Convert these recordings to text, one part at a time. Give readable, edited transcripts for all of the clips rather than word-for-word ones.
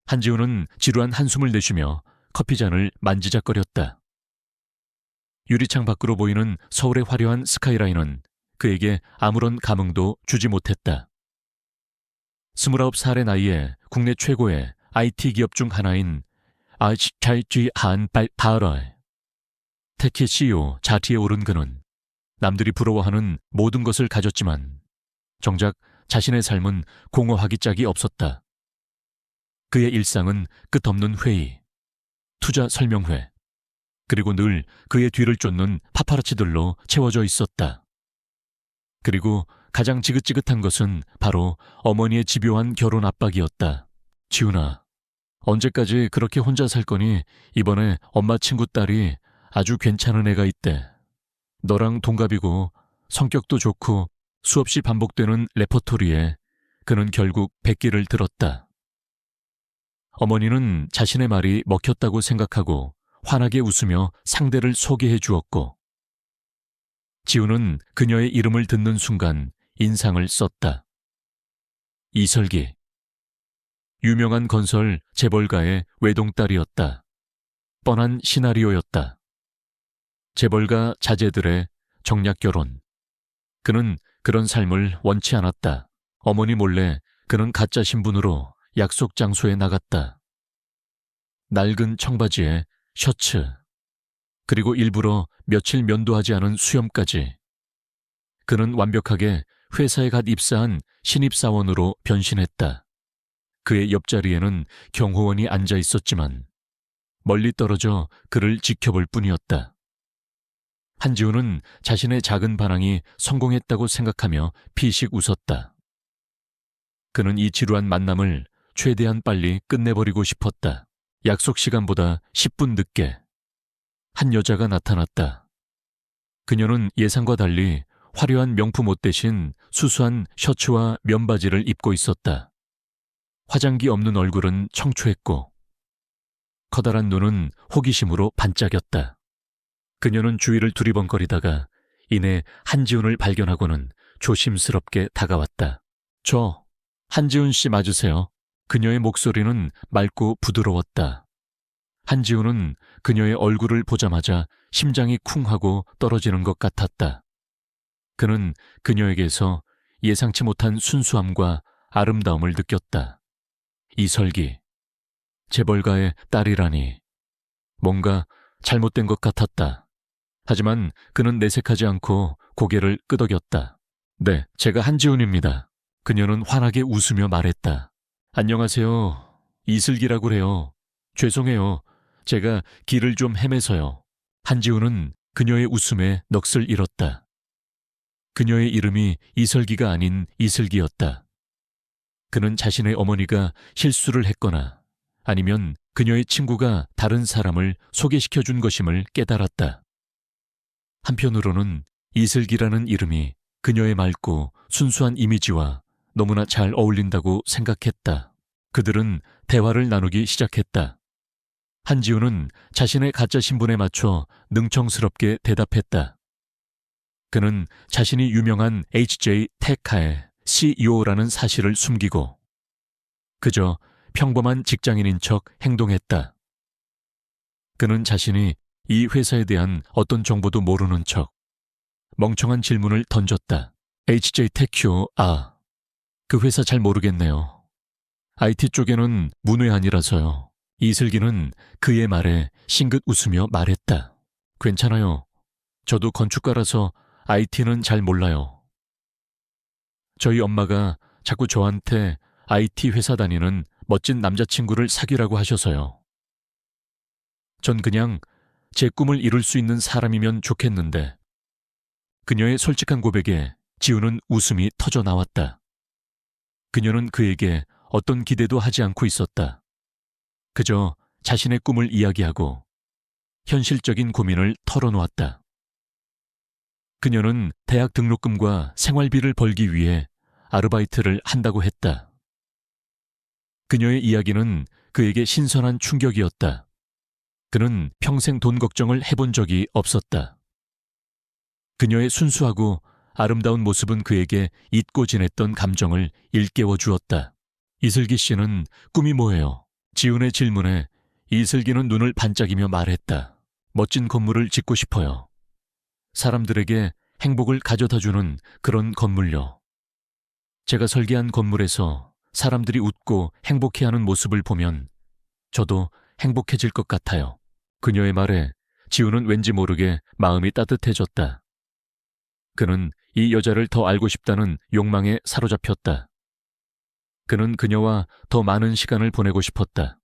한지우는 지루한 한숨을 내쉬며 커피잔을 만지작거렸다. 유리창 밖으로 보이는 서울의 화려한 스카이라인은 그에게 아무런 감흥도 주지 못했다. 29살의 나이에 국내 최고의 IT 기업 중 하나인 아이치타이지 한발타러의 테키 CEO 자리에 오른 그는 남들이 부러워하는 모든 것을 가졌지만 정작 자신의 삶은 공허하기 짝이 없었다. 그의 일상은 끝없는 회의, 투자 설명회, 그리고 늘 그의 뒤를 쫓는 파파라치들로 채워져 있었다. 그리고 가장 지긋지긋한 것은 바로 어머니의 집요한 결혼 압박이었다. 지훈아, 언제까지 그렇게 혼자 살 거니? 이번에 엄마 친구 딸이 아주 괜찮은 애가 있대. 너랑 동갑이고 성격도 좋고 수없이 반복되는 레퍼토리에 그는 결국 백기를 들었다. 어머니는 자신의 말이 먹혔다고 생각하고 환하게 웃으며 상대를 소개해 주었고 지우는 그녀의 이름을 듣는 순간 인상을 썼다. 이설기. 유명한 건설 재벌가의 외동딸이었다. 뻔한 시나리오였다. 재벌가 자제들의 정략 결혼. 그는 그런 삶을 원치 않았다. 어머니 몰래 그는 가짜 신분으로 약속 장소에 나갔다. 낡은 청바지에 셔츠, 그리고 일부러 며칠 면도하지 않은 수염까지. 그는 완벽하게 회사에 갓 입사한 신입사원으로 변신했다. 그의 옆자리에는 경호원이 앉아 있었지만 멀리 떨어져 그를 지켜볼 뿐이었다. 한지우는 자신의 작은 반항이 성공했다고 생각하며 피식 웃었다. 그는 이 지루한 만남을 최대한 빨리 끝내버리고 싶었다. 약속 시간보다 10분 늦게 한 여자가 나타났다. 그녀는 예상과 달리 화려한 명품 옷 대신 수수한 셔츠와 면바지를 입고 있었다. 화장기 없는 얼굴은 청초했고 커다란 눈은 호기심으로 반짝였다. 그녀는 주위를 두리번거리다가 이내 한지훈을 발견하고는 조심스럽게 다가왔다. 저 한지훈 씨 맞으세요? 그녀의 목소리는 맑고 부드러웠다. 한지훈은 그녀의 얼굴을 보자마자 심장이 쿵 하고 떨어지는 것 같았다. 그는 그녀에게서 예상치 못한 순수함과 아름다움을 느꼈다. 이설기, 재벌가의 딸이라니. 뭔가 잘못된 것 같았다. 하지만 그는 내색하지 않고 고개를 끄덕였다. 네, 제가 한지훈입니다. 그녀는 환하게 웃으며 말했다. 안녕하세요. 이슬기라고 그래요. 죄송해요. 제가 길을 좀 헤매서요. 한지훈은 그녀의 웃음에 넋을 잃었다. 그녀의 이름이 이설기가 아닌 이슬기였다. 그는 자신의 어머니가 실수를 했거나 아니면 그녀의 친구가 다른 사람을 소개시켜준 것임을 깨달았다. 한편으로는 이슬기라는 이름이 그녀의 맑고 순수한 이미지와 너무나 잘 어울린다고 생각했다. 그들은 대화를 나누기 시작했다. 한지우는 자신의 가짜 신분에 맞춰 능청스럽게 대답했다. 그는 자신이 유명한 HJ 테카의 CEO라는 사실을 숨기고 그저 평범한 직장인인 척 행동했다. 그는 자신이 이 회사에 대한 어떤 정보도 모르는 척 멍청한 질문을 던졌다. HJ 테큐, 그 회사 잘 모르겠네요. IT 쪽에는 문외한이라서요. 이슬기는 그의 말에 싱긋 웃으며 말했다. 괜찮아요. 저도 건축가라서 IT는 잘 몰라요. 저희 엄마가 자꾸 저한테 IT 회사 다니는 멋진 남자친구를 사귀라고 하셔서요. 전 그냥 제 꿈을 이룰 수 있는 사람이면 좋겠는데. 그녀의 솔직한 고백에 지우는 웃음이 터져 나왔다. 그녀는 그에게 어떤 기대도 하지 않고 있었다. 그저 자신의 꿈을 이야기하고 현실적인 고민을 털어놓았다. 그녀는 대학 등록금과 생활비를 벌기 위해 아르바이트를 한다고 했다. 그녀의 이야기는 그에게 신선한 충격이었다. 그는 평생 돈 걱정을 해본 적이 없었다. 그녀의 순수하고 아름다운 모습은 그에게 잊고 지냈던 감정을 일깨워 주었다. 이슬기 씨는 꿈이 뭐예요? 지훈의 질문에 이슬기는 눈을 반짝이며 말했다. 멋진 건물을 짓고 싶어요. 사람들에게 행복을 가져다주는 그런 건물요. 제가 설계한 건물에서 사람들이 웃고 행복해하는 모습을 보면 저도 행복해질 것 같아요. 그녀의 말에 지훈은 왠지 모르게 마음이 따뜻해졌다. 그는 이 여자를 더 알고 싶다는 욕망에 사로잡혔다. 그는 그녀와 더 많은 시간을 보내고 싶었다.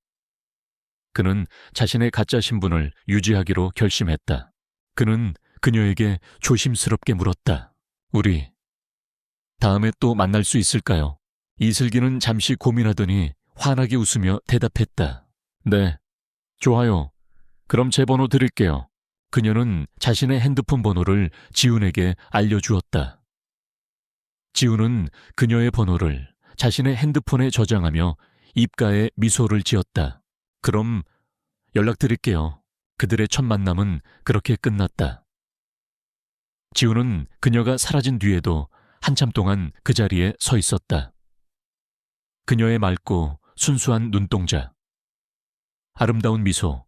그는 자신의 가짜 신분을 유지하기로 결심했다. 그는 그녀에게 조심스럽게 물었다. 우리 다음에 또 만날 수 있을까요? 이슬기는 잠시 고민하더니 환하게 웃으며 대답했다. 네, 좋아요. 그럼 제 번호 드릴게요. 그녀는 자신의 핸드폰 번호를 지훈에게 알려주었다. 지훈은 그녀의 번호를 자신의 핸드폰에 저장하며 입가에 미소를 지었다. 그럼 연락드릴게요. 그들의 첫 만남은 그렇게 끝났다. 지훈은 그녀가 사라진 뒤에도 한참 동안 그 자리에 서 있었다. 그녀의 맑고 순수한 눈동자, 아름다운 미소,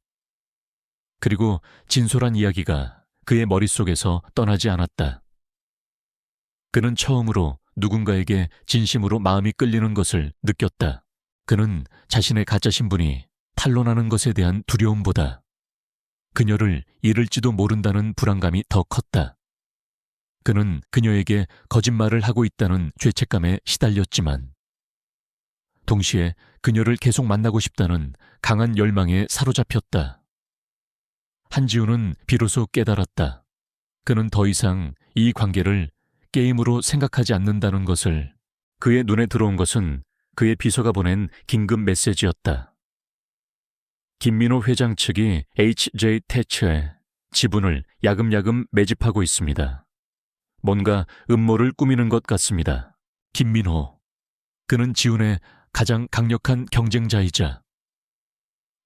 그리고 진솔한 이야기가 그의 머릿속에서 떠나지 않았다. 그는 처음으로 누군가에게 진심으로 마음이 끌리는 것을 느꼈다. 그는 자신의 가짜 신분이 탄로나는 것에 대한 두려움보다 그녀를 잃을지도 모른다는 불안감이 더 컸다. 그는 그녀에게 거짓말을 하고 있다는 죄책감에 시달렸지만 동시에 그녀를 계속 만나고 싶다는 강한 열망에 사로잡혔다. 한지훈은 비로소 깨달았다. 그는 더 이상 이 관계를 게임으로 생각하지 않는다는 것을. 그의 눈에 들어온 것은 그의 비서가 보낸 긴급 메시지였다. 김민호 회장 측이 HJ 태츠의 지분을 야금야금 매집하고 있습니다. 뭔가 음모를 꾸미는 것 같습니다. 김민호. 그는 지훈의 가장 강력한 경쟁자이자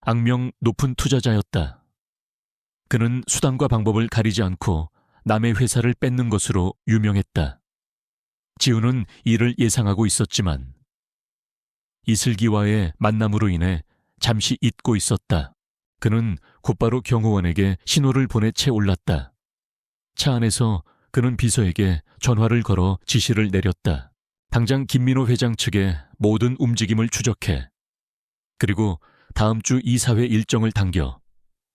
악명 높은 투자자였다. 그는 수단과 방법을 가리지 않고 남의 회사를 뺏는 것으로 유명했다. 지훈은 이를 예상하고 있었지만 이슬기와의 만남으로 인해 잠시 잊고 있었다. 그는 곧바로 경호원에게 신호를 보내 채 올랐다. 차 안에서 그는 비서에게 전화를 걸어 지시를 내렸다. 당장 김민호 회장 측의 모든 움직임을 추적해. 그리고 다음 주 이사회 일정을 당겨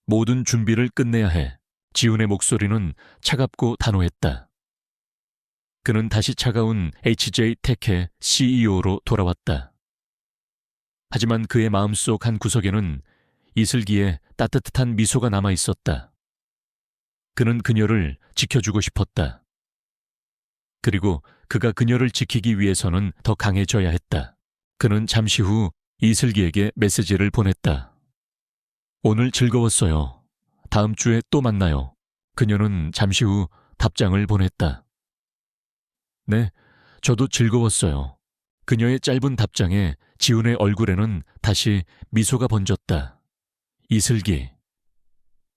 모든 준비를 끝내야 해. 지훈의 목소리는 차갑고 단호했다. 그는 다시 차가운 HJ 테크의 CEO로 돌아왔다. 하지만 그의 마음속 한 구석에는 이슬기의 따뜻한 미소가 남아 있었다. 그는 그녀를 지켜주고 싶었다. 그리고 그가 그녀를 지키기 위해서는 더 강해져야 했다. 그는 잠시 후 이슬기에게 메시지를 보냈다. 오늘 즐거웠어요. 다음 주에 또 만나요. 그녀는 잠시 후 답장을 보냈다. 네, 저도 즐거웠어요. 그녀의 짧은 답장에 지훈의 얼굴에는 다시 미소가 번졌다. 이슬기.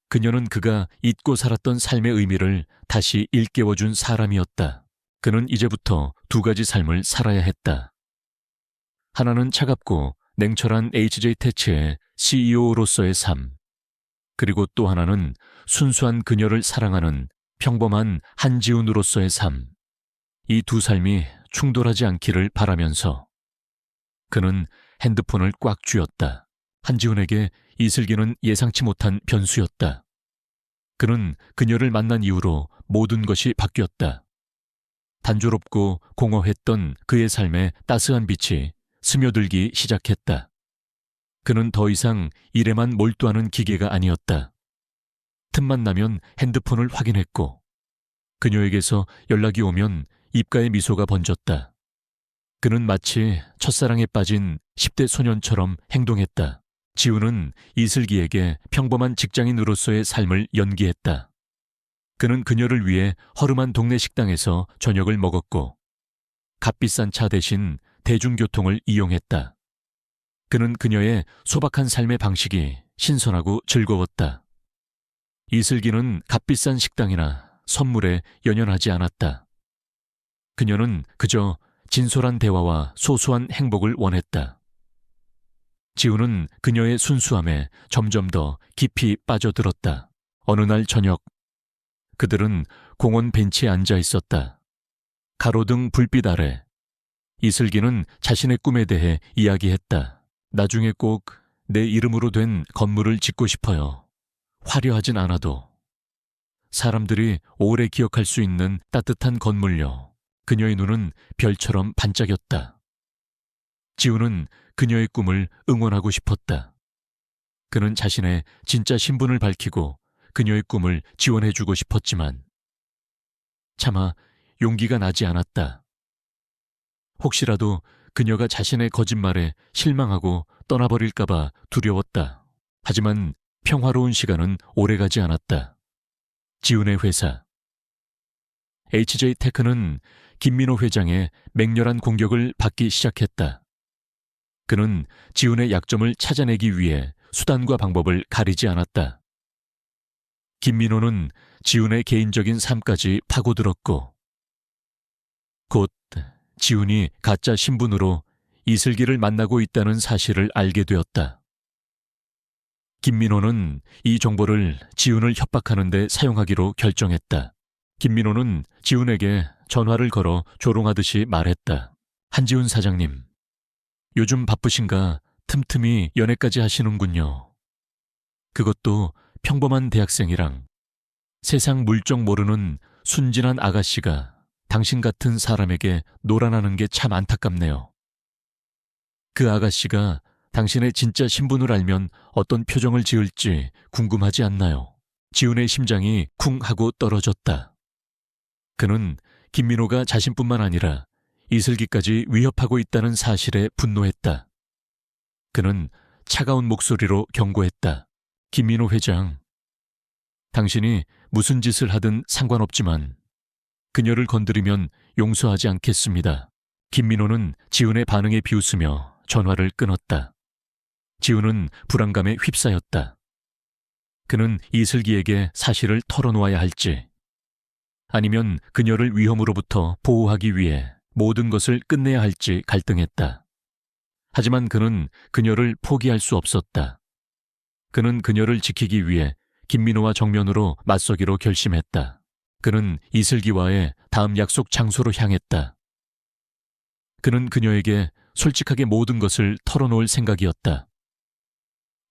그녀는 그가 잊고 살았던 삶의 의미를 다시 일깨워준 사람이었다. 그는 이제부터 두 가지 삶을 살아야 했다. 하나는 차갑고 냉철한 HJ 태츠의 CEO로서의 삶. 그리고 또 하나는 순수한 그녀를 사랑하는 평범한 한지훈으로서의 삶. 이 두 삶이 충돌하지 않기를 바라면서 그는 핸드폰을 꽉 쥐었다. 한지훈에게 이슬기는 예상치 못한 변수였다. 그는 그녀를 만난 이후로 모든 것이 바뀌었다. 단조롭고 공허했던 그의 삶에 따스한 빛이 스며들기 시작했다. 그는 더 이상 일에만 몰두하는 기계가 아니었다. 틈만 나면 핸드폰을 확인했고 그녀에게서 연락이 오면 입가에 미소가 번졌다. 그는 마치 첫사랑에 빠진 10대 소년처럼 행동했다. 지훈은 이슬기에게 평범한 직장인으로서의 삶을 연기했다. 그는 그녀를 위해 허름한 동네 식당에서 저녁을 먹었고 값비싼 차 대신 대중교통을 이용했다. 그는 그녀의 소박한 삶의 방식이 신선하고 즐거웠다. 이슬기는 값비싼 식당이나 선물에 연연하지 않았다. 그녀는 그저 진솔한 대화와 소소한 행복을 원했다. 지우는 그녀의 순수함에 점점 더 깊이 빠져들었다. 어느 날 저녁, 그들은 공원 벤치에 앉아 있었다. 가로등 불빛 아래 이슬기는 자신의 꿈에 대해 이야기했다. 나중에 꼭 내 이름으로 된 건물을 짓고 싶어요. 화려하진 않아도 사람들이 오래 기억할 수 있는 따뜻한 건물요. 그녀의 눈은 별처럼 반짝였다. 지우는 그녀의 꿈을 응원하고 싶었다. 그는 자신의 진짜 신분을 밝히고 그녀의 꿈을 지원해주고 싶었지만 차마 용기가 나지 않았다. 혹시라도 그녀가 자신의 거짓말에 실망하고 떠나버릴까봐 두려웠다. 하지만 평화로운 시간은 오래가지 않았다. 지훈의 회사. HJ테크는 김민호 회장의 맹렬한 공격을 받기 시작했다. 그는 지훈의 약점을 찾아내기 위해 수단과 방법을 가리지 않았다. 김민호는 지훈의 개인적인 삶까지 파고들었고 곧 지훈이 가짜 신분으로 이슬기를 만나고 있다는 사실을 알게 되었다. 김민호는 이 정보를 지훈을 협박하는 데 사용하기로 결정했다. 김민호는 지훈에게 전화를 걸어 조롱하듯이 말했다. 한지훈 사장님, 요즘 바쁘신가 틈틈이 연애까지 하시는군요. 그것도 평범한 대학생이랑 세상 물정 모르는 순진한 아가씨가 당신 같은 사람에게 놀아나는 게 참 안타깝네요. 그 아가씨가 당신의 진짜 신분을 알면 어떤 표정을 지을지 궁금하지 않나요? 지훈의 심장이 쿵 하고 떨어졌다. 그는 김민호가 자신뿐만 아니라 이슬기까지 위협하고 있다는 사실에 분노했다. 그는 차가운 목소리로 경고했다. 김민호 회장, 당신이 무슨 짓을 하든 상관없지만 그녀를 건드리면 용서하지 않겠습니다. 김민호는 지훈의 반응에 비웃으며 전화를 끊었다. 지훈은 불안감에 휩싸였다. 그는 이슬기에게 사실을 털어놓아야 할지, 아니면 그녀를 위험으로부터 보호하기 위해 모든 것을 끝내야 할지 갈등했다. 하지만 그는 그녀를 포기할 수 없었다. 그는 그녀를 지키기 위해 김민호와 정면으로 맞서기로 결심했다. 그는 이슬기와의 다음 약속 장소로 향했다. 그는 그녀에게 솔직하게 모든 것을 털어놓을 생각이었다.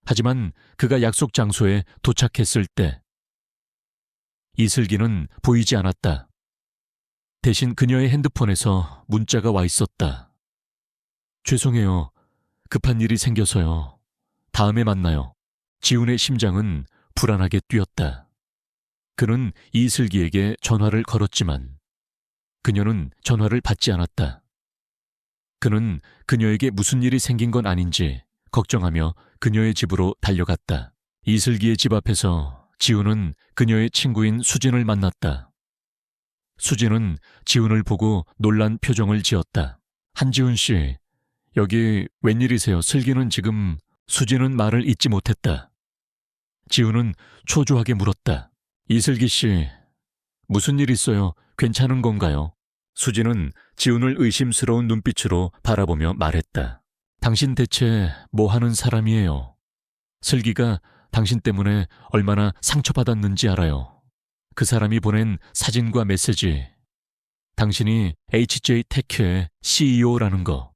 하지만 그가 약속 장소에 도착했을 때 이슬기는 보이지 않았다. 대신 그녀의 핸드폰에서 문자가 와 있었다. 죄송해요. 급한 일이 생겨서요. 다음에 만나요. 지훈의 심장은 불안하게 뛰었다. 그는 이슬기에게 전화를 걸었지만 그녀는 전화를 받지 않았다. 그는 그녀에게 무슨 일이 생긴 건 아닌지 걱정하며 그녀의 집으로 달려갔다. 이슬기의 집 앞에서 지훈은 그녀의 친구인 수진을 만났다. 수진은 지훈을 보고 놀란 표정을 지었다. 한지훈 씨, 여기 웬일이세요? 슬기는 지금... 수진은 말을 잇지 못했다. 지훈은 초조하게 물었다. 이슬기 씨, 무슨 일 있어요? 괜찮은 건가요? 수진은 지훈을 의심스러운 눈빛으로 바라보며 말했다. 당신 대체 뭐 하는 사람이에요? 슬기가 당신 때문에 얼마나 상처받았는지 알아요. 그 사람이 보낸 사진과 메시지, 당신이 HJ테크의 CEO라는 거,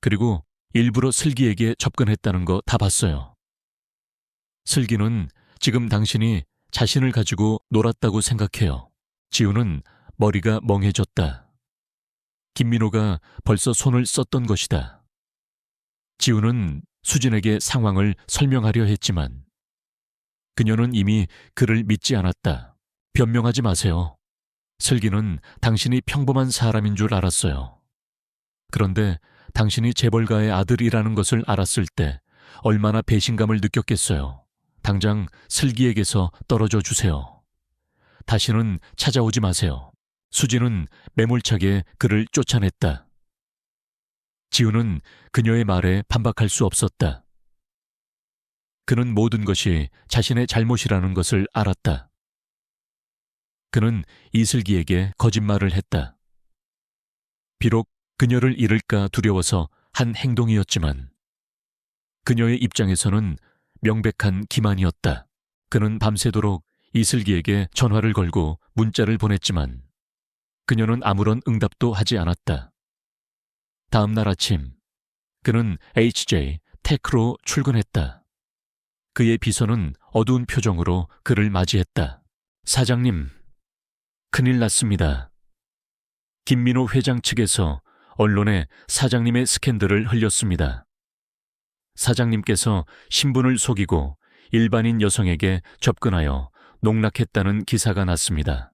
그리고 일부러 슬기에게 접근했다는 거 다 봤어요. 슬기는 지금 당신이 자신을 가지고 놀았다고 생각해요. 지훈은 머리가 멍해졌다. 김민호가 벌써 손을 썼던 것이다. 지훈은 수진에게 상황을 설명하려 했지만 그녀는 이미 그를 믿지 않았다. 변명하지 마세요. 슬기는 당신이 평범한 사람인 줄 알았어요. 그런데 당신이 재벌가의 아들이라는 것을 알았을 때 얼마나 배신감을 느꼈겠어요. 당장 슬기에게서 떨어져 주세요. 다시는 찾아오지 마세요. 수진은 매몰차게 그를 쫓아냈다. 지훈은 그녀의 말에 반박할 수 없었다. 그는 모든 것이 자신의 잘못이라는 것을 알았다. 그는 이슬기에게 거짓말을 했다. 비록 그녀를 잃을까 두려워서 한 행동이었지만 그녀의 입장에서는 명백한 기만이었다. 그는 밤새도록 이슬기에게 전화를 걸고 문자를 보냈지만 그녀는 아무런 응답도 하지 않았다. 다음 날 아침, 그는 HJ 테크로 출근했다. 그의 비서는 어두운 표정으로 그를 맞이했다. 사장님, 큰일 났습니다. 김민호 회장 측에서 언론에 사장님의 스캔들을 흘렸습니다. 사장님께서 신분을 속이고 일반인 여성에게 접근하여 농락했다는 기사가 났습니다.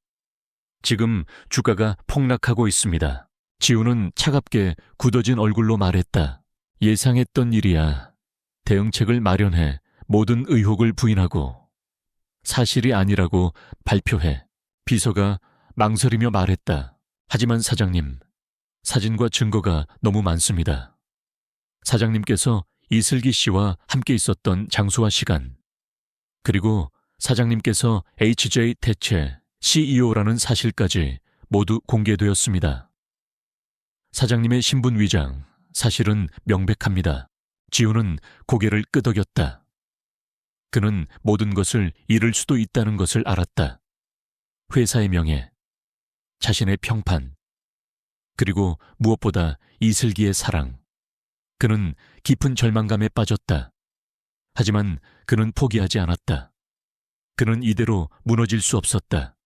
지금 주가가 폭락하고 있습니다. 지우는 차갑게 굳어진 얼굴로 말했다. 예상했던 일이야. 대응책을 마련해 모든 의혹을 부인하고 사실이 아니라고 발표해. 비서가 망설이며 말했다. 하지만 사장님, 사진과 증거가 너무 많습니다. 사장님께서 이슬기 씨와 함께 있었던 장소와 시간, 그리고 사장님께서 HJ 태체 CEO라는 사실까지 모두 공개되었습니다. 사장님의 신분 위장, 사실은 명백합니다. 지우는 고개를 끄덕였다. 그는 모든 것을 잃을 수도 있다는 것을 알았다. 회사의 명예, 자신의 평판, 그리고 무엇보다 이슬기의 사랑. 그는 깊은 절망감에 빠졌다. 하지만 그는 포기하지 않았다. 그는 이대로 무너질 수 없었다.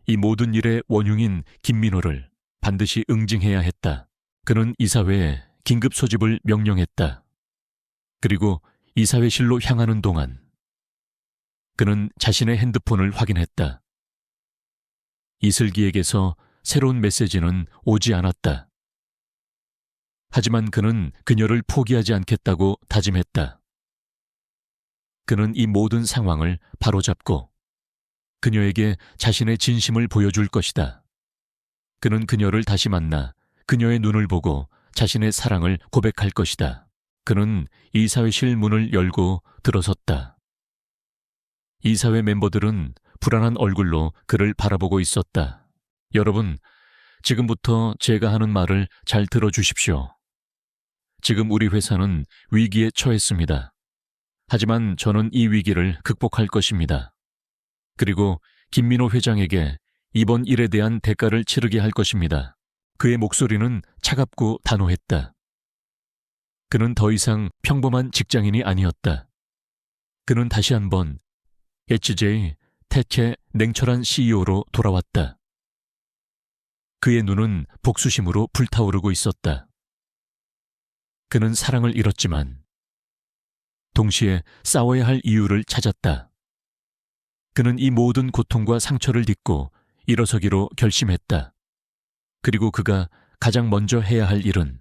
이 모든 일의 원흉인 김민호를 반드시 응징해야 했다. 그는 이사회에 긴급 소집을 명령했다. 그리고 이사회실로 향하는 동안 그는 자신의 핸드폰을 확인했다. 이슬기에게서 새로운 메시지는 오지 않았다. 하지만 그는 그녀를 포기하지 않겠다고 다짐했다. 그는 이 모든 상황을 바로잡고 그녀에게 자신의 진심을 보여줄 것이다. 그는 그녀를 다시 만나 그녀의 눈을 보고 자신의 사랑을 고백할 것이다. 그는 이사회실 문을 열고 들어섰다. 이사회 멤버들은 불안한 얼굴로 그를 바라보고 있었다. 여러분, 지금부터 제가 하는 말을 잘 들어주십시오. 지금 우리 회사는 위기에 처했습니다. 하지만 저는 이 위기를 극복할 것입니다. 그리고 김민호 회장에게 이번 일에 대한 대가를 치르게 할 것입니다. 그의 목소리는 차갑고 단호했다. 그는 더 이상 평범한 직장인이 아니었다. 그는 다시 한번 HJ 태체 냉철한 CEO로 돌아왔다. 그의 눈은 복수심으로 불타오르고 있었다. 그는 사랑을 잃었지만 동시에 싸워야 할 이유를 찾았다. 그는 이 모든 고통과 상처를 딛고 일어서기로 결심했다. 그리고 그가 가장 먼저 해야 할 일은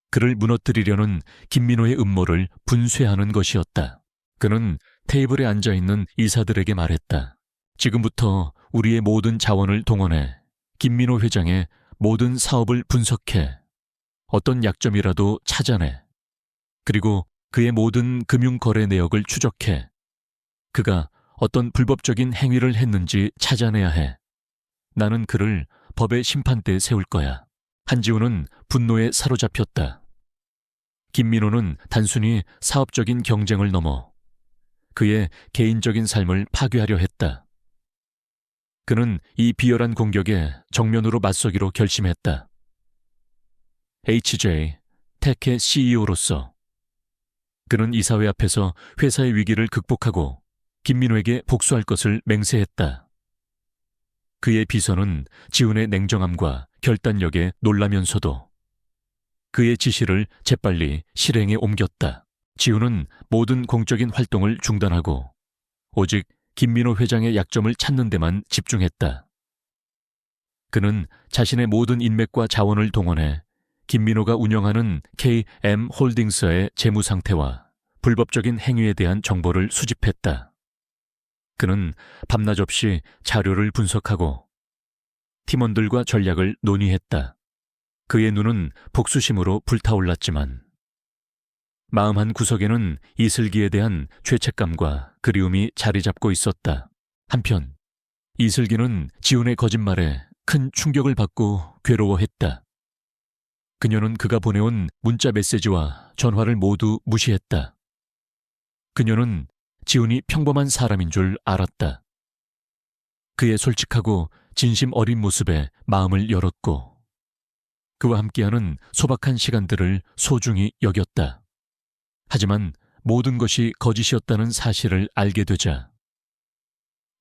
그를 무너뜨리려는 김민호의 음모를 분쇄하는 것이었다. 그는 테이블에 앉아있는 이사들에게 말했다. 지금부터 우리의 모든 자원을 동원해 김민호 회장의 모든 사업을 분석해 어떤 약점이라도 찾아내. 그리고 그의 모든 금융거래 내역을 추적해 그가 어떤 불법적인 행위를 했는지 찾아내야 해. 나는 그를 법의 심판대에 세울 거야. 한지우는 분노에 사로잡혔다. 김민호는 단순히 사업적인 경쟁을 넘어 그의 개인적인 삶을 파괴하려 했다. 그는 이 비열한 공격에 정면으로 맞서기로 결심했다. HJ 테크의 CEO로서 그는 이사회 앞에서 회사의 위기를 극복하고 김민호에게 복수할 것을 맹세했다. 그의 비서는 지훈의 냉정함과 결단력에 놀라면서도 그의 지시를 재빨리 실행에 옮겼다. 지훈은 모든 공적인 활동을 중단하고 오직 김민호 회장의 약점을 찾는 데만 집중했다. 그는 자신의 모든 인맥과 자원을 동원해 김민호가 운영하는 KM 홀딩스의 재무 상태와 불법적인 행위에 대한 정보를 수집했다. 그는 밤낮 없이 자료를 분석하고 팀원들과 전략을 논의했다. 그의 눈은 복수심으로 불타올랐지만 마음 한 구석에는 이슬기에 대한 죄책감과 그리움이 자리 잡고 있었다. 한편 이슬기는 지훈의 거짓말에 큰 충격을 받고 괴로워했다. 그녀는 그가 보내온 문자 메시지와 전화를 모두 무시했다. 그녀는 지훈이 평범한 사람인 줄 알았다. 그의 솔직하고 진심 어린 모습에 마음을 열었고 그와 함께하는 소박한 시간들을 소중히 여겼다. 하지만 모든 것이 거짓이었다는 사실을 알게 되자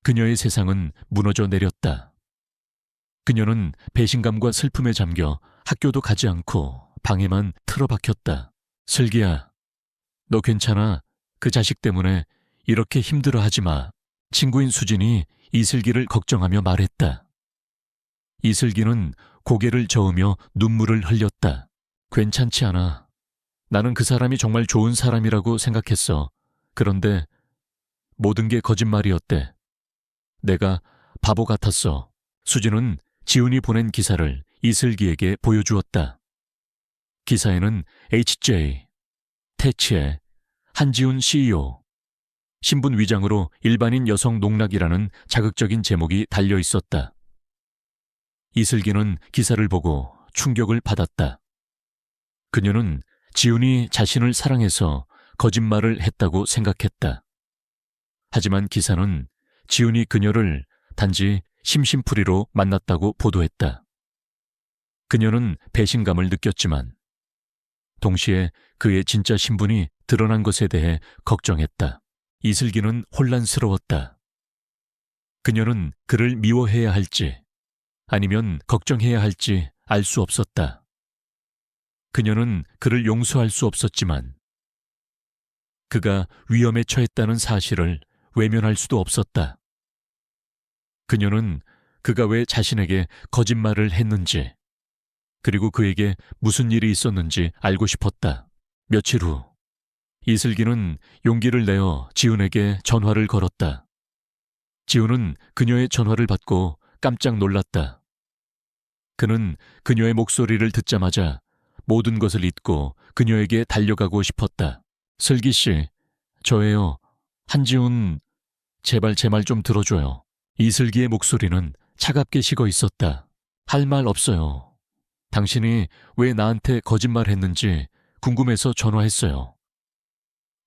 그녀의 세상은 무너져 내렸다. 그녀는 배신감과 슬픔에 잠겨 학교도 가지 않고 방에만 틀어박혔다. 슬기야, 너 괜찮아? 그 자식 때문에 이렇게 힘들어하지 마. 친구인 수진이 이슬기를 걱정하며 말했다. 이슬기는 고개를 저으며 눈물을 흘렸다. 괜찮지 않아. 나는 그 사람이 정말 좋은 사람이라고 생각했어. 그런데 모든 게 거짓말이었대. 내가 바보 같았어. 수진은 지훈이 보낸 기사를 이슬기에게 보여주었다. 기사에는 HJ, 태치의 한지훈 CEO, 신분 위장으로 일반인 여성 농락이라는 자극적인 제목이 달려 있었다. 이슬기는 기사를 보고 충격을 받았다. 그녀는 지훈이 자신을 사랑해서 거짓말을 했다고 생각했다. 하지만 기사는 지훈이 그녀를 단지 심심풀이로 만났다고 보도했다. 그녀는 배신감을 느꼈지만 동시에 그의 진짜 신분이 드러난 것에 대해 걱정했다. 이슬기는 혼란스러웠다. 그녀는 그를 미워해야 할지 아니면 걱정해야 할지 알 수 없었다. 그녀는 그를 용서할 수 없었지만 그가 위험에 처했다는 사실을 외면할 수도 없었다. 그녀는 그가 왜 자신에게 거짓말을 했는지 그리고 그에게 무슨 일이 있었는지 알고 싶었다. 며칠 후 이슬기는 용기를 내어 지훈에게 전화를 걸었다. 지훈은 그녀의 전화를 받고 깜짝 놀랐다. 그는 그녀의 목소리를 듣자마자 모든 것을 잊고 그녀에게 달려가고 싶었다. 슬기 씨, 저예요. 한지훈, 제발 제 말 좀 들어줘요. 이슬기의 목소리는 차갑게 식어 있었다. 할 말 없어요. 당신이 왜 나한테 거짓말했는지 궁금해서 전화했어요.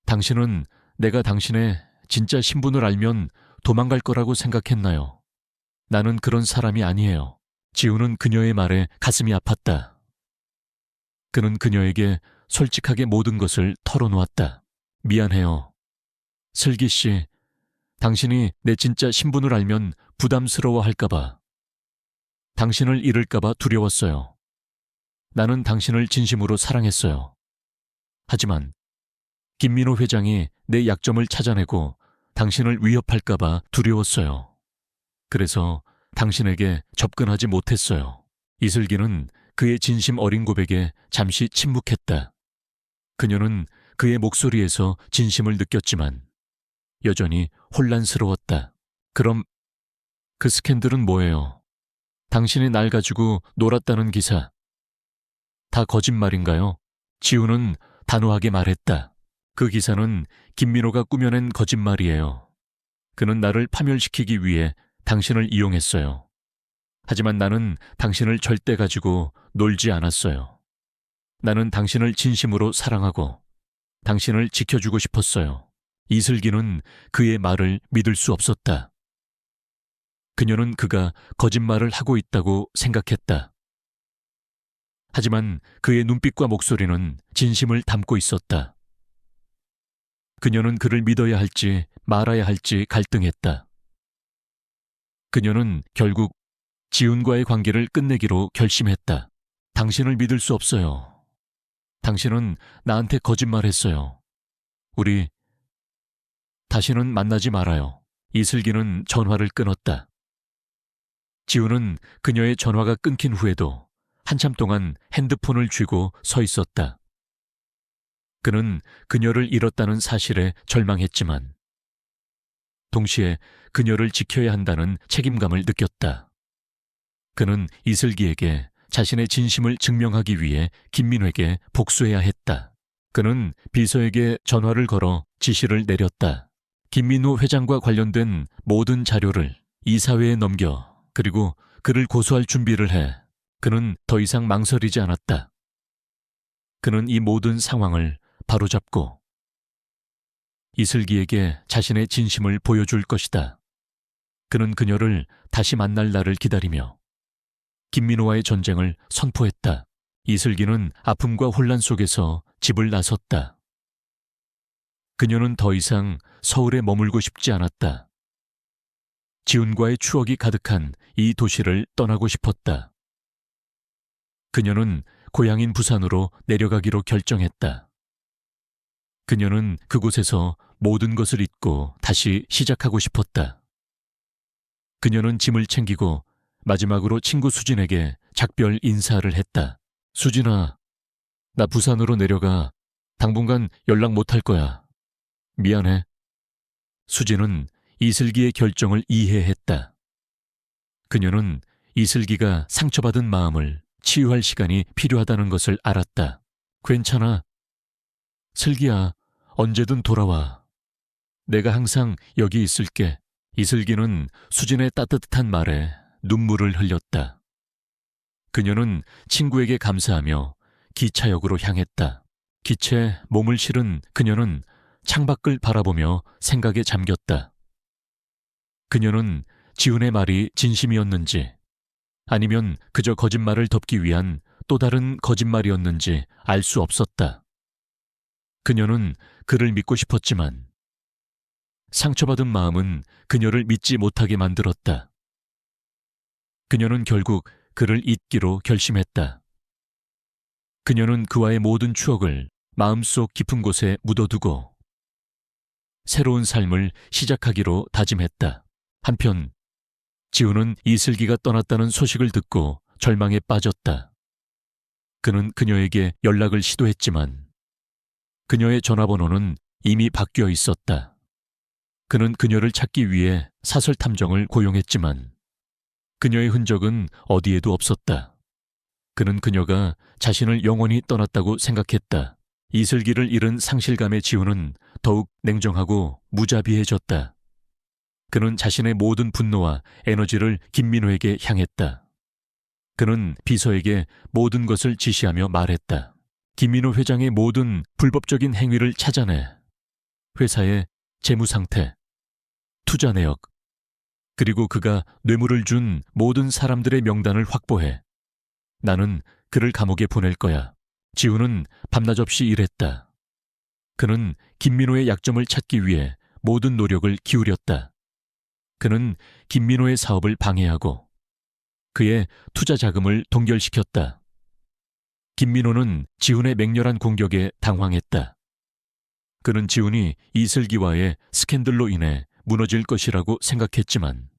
당신은 내가 당신의 진짜 신분을 알면 도망갈 거라고 생각했나요? 나는 그런 사람이 아니에요. 지훈은 그녀의 말에 가슴이 아팠다. 그는 그녀에게 솔직하게 모든 것을 털어놓았다. 미안해요. 슬기 씨, 당신이 내 진짜 신분을 알면 부담스러워할까봐. 당신을 잃을까봐 두려웠어요. 나는 당신을 진심으로 사랑했어요. 하지만 김민호 회장이 내 약점을 찾아내고 당신을 위협할까봐 두려웠어요. 그래서 당신에게 접근하지 못했어요. 이슬기는 그의 진심 어린 고백에 잠시 침묵했다. 그녀는 그의 목소리에서 진심을 느꼈지만 여전히 혼란스러웠다. 그럼 그 스캔들은 뭐예요? 당신이 날 가지고 놀았다는 기사. 다 거짓말인가요? 지훈은 단호하게 말했다. 그 기사는 김민호가 꾸며낸 거짓말이에요. 그는 나를 파멸시키기 위해 당신을 이용했어요. 하지만 나는 당신을 절대 가지고 놀지 않았어요. 나는 당신을 진심으로 사랑하고 당신을 지켜주고 싶었어요. 이슬기는 그의 말을 믿을 수 없었다. 그녀는 그가 거짓말을 하고 있다고 생각했다. 하지만 그의 눈빛과 목소리는 진심을 담고 있었다. 그녀는 그를 믿어야 할지 말아야 할지 갈등했다. 그녀는 결국 지훈과의 관계를 끝내기로 결심했다. 당신을 믿을 수 없어요. 당신은 나한테 거짓말했어요. 우리 다시는 만나지 말아요. 이슬기는 전화를 끊었다. 지훈은 그녀의 전화가 끊긴 후에도 한참 동안 핸드폰을 쥐고 서 있었다. 그는 그녀를 잃었다는 사실에 절망했지만 동시에 그녀를 지켜야 한다는 책임감을 느꼈다. 그는 이슬기에게 자신의 진심을 증명하기 위해 김민호에게 복수해야 했다. 그는 비서에게 전화를 걸어 지시를 내렸다. 김민호 회장과 관련된 모든 자료를 이사회에 넘겨 그리고 그를 고소할 준비를 해. 그는 더 이상 망설이지 않았다. 그는 이 모든 상황을 바로잡고 이슬기에게 자신의 진심을 보여줄 것이다. 그는 그녀를 다시 만날 날을 기다리며 김민호와의 전쟁을 선포했다. 이슬기는 아픔과 혼란 속에서 집을 나섰다. 그녀는 더 이상 서울에 머물고 싶지 않았다. 지훈과의 추억이 가득한 이 도시를 떠나고 싶었다. 그녀는 고향인 부산으로 내려가기로 결정했다. 그녀는 그곳에서 모든 것을 잊고 다시 시작하고 싶었다. 그녀는 짐을 챙기고 마지막으로 친구 수진에게 작별 인사를 했다. 수진아, 나 부산으로 내려가. 당분간 연락 못할 거야. 미안해. 수진은 이슬기의 결정을 이해했다. 그녀는 이슬기가 상처받은 마음을 치유할 시간이 필요하다는 것을 알았다. 괜찮아. 슬기야, 언제든 돌아와. 내가 항상 여기 있을게. 이슬기는 수진의 따뜻한 말에 눈물을 흘렸다. 그녀는 친구에게 감사하며 기차역으로 향했다. 기체에 몸을 실은 그녀는 창밖을 바라보며 생각에 잠겼다. 그녀는 지훈의 말이 진심이었는지 아니면 그저 거짓말을 덮기 위한 또 다른 거짓말이었는지 알 수 없었다. 그녀는 그를 믿고 싶었지만 상처받은 마음은 그녀를 믿지 못하게 만들었다. 그녀는 결국 그를 잊기로 결심했다. 그녀는 그와의 모든 추억을 마음속 깊은 곳에 묻어두고 새로운 삶을 시작하기로 다짐했다. 한편 지훈은 이슬기가 떠났다는 소식을 듣고 절망에 빠졌다. 그는 그녀에게 연락을 시도했지만 그녀의 전화번호는 이미 바뀌어 있었다. 그는 그녀를 찾기 위해 사설 탐정을 고용했지만 그녀의 흔적은 어디에도 없었다. 그는 그녀가 자신을 영원히 떠났다고 생각했다. 이슬기를 잃은 상실감에 지훈은 더욱 냉정하고 무자비해졌다. 그는 자신의 모든 분노와 에너지를 김민호에게 향했다. 그는 비서에게 모든 것을 지시하며 말했다. 김민호 회장의 모든 불법적인 행위를 찾아내. 회사의 재무 상태, 투자 내역, 그리고 그가 뇌물을 준 모든 사람들의 명단을 확보해. 나는 그를 감옥에 보낼 거야. 지훈은 밤낮 없이 일했다. 그는 김민호의 약점을 찾기 위해 모든 노력을 기울였다. 그는 김민호의 사업을 방해하고 그의 투자 자금을 동결시켰다. 김민호는 지훈의 맹렬한 공격에 당황했다. 그는 지훈이 이슬기와의 스캔들로 인해 무너질 것이라고 생각했지만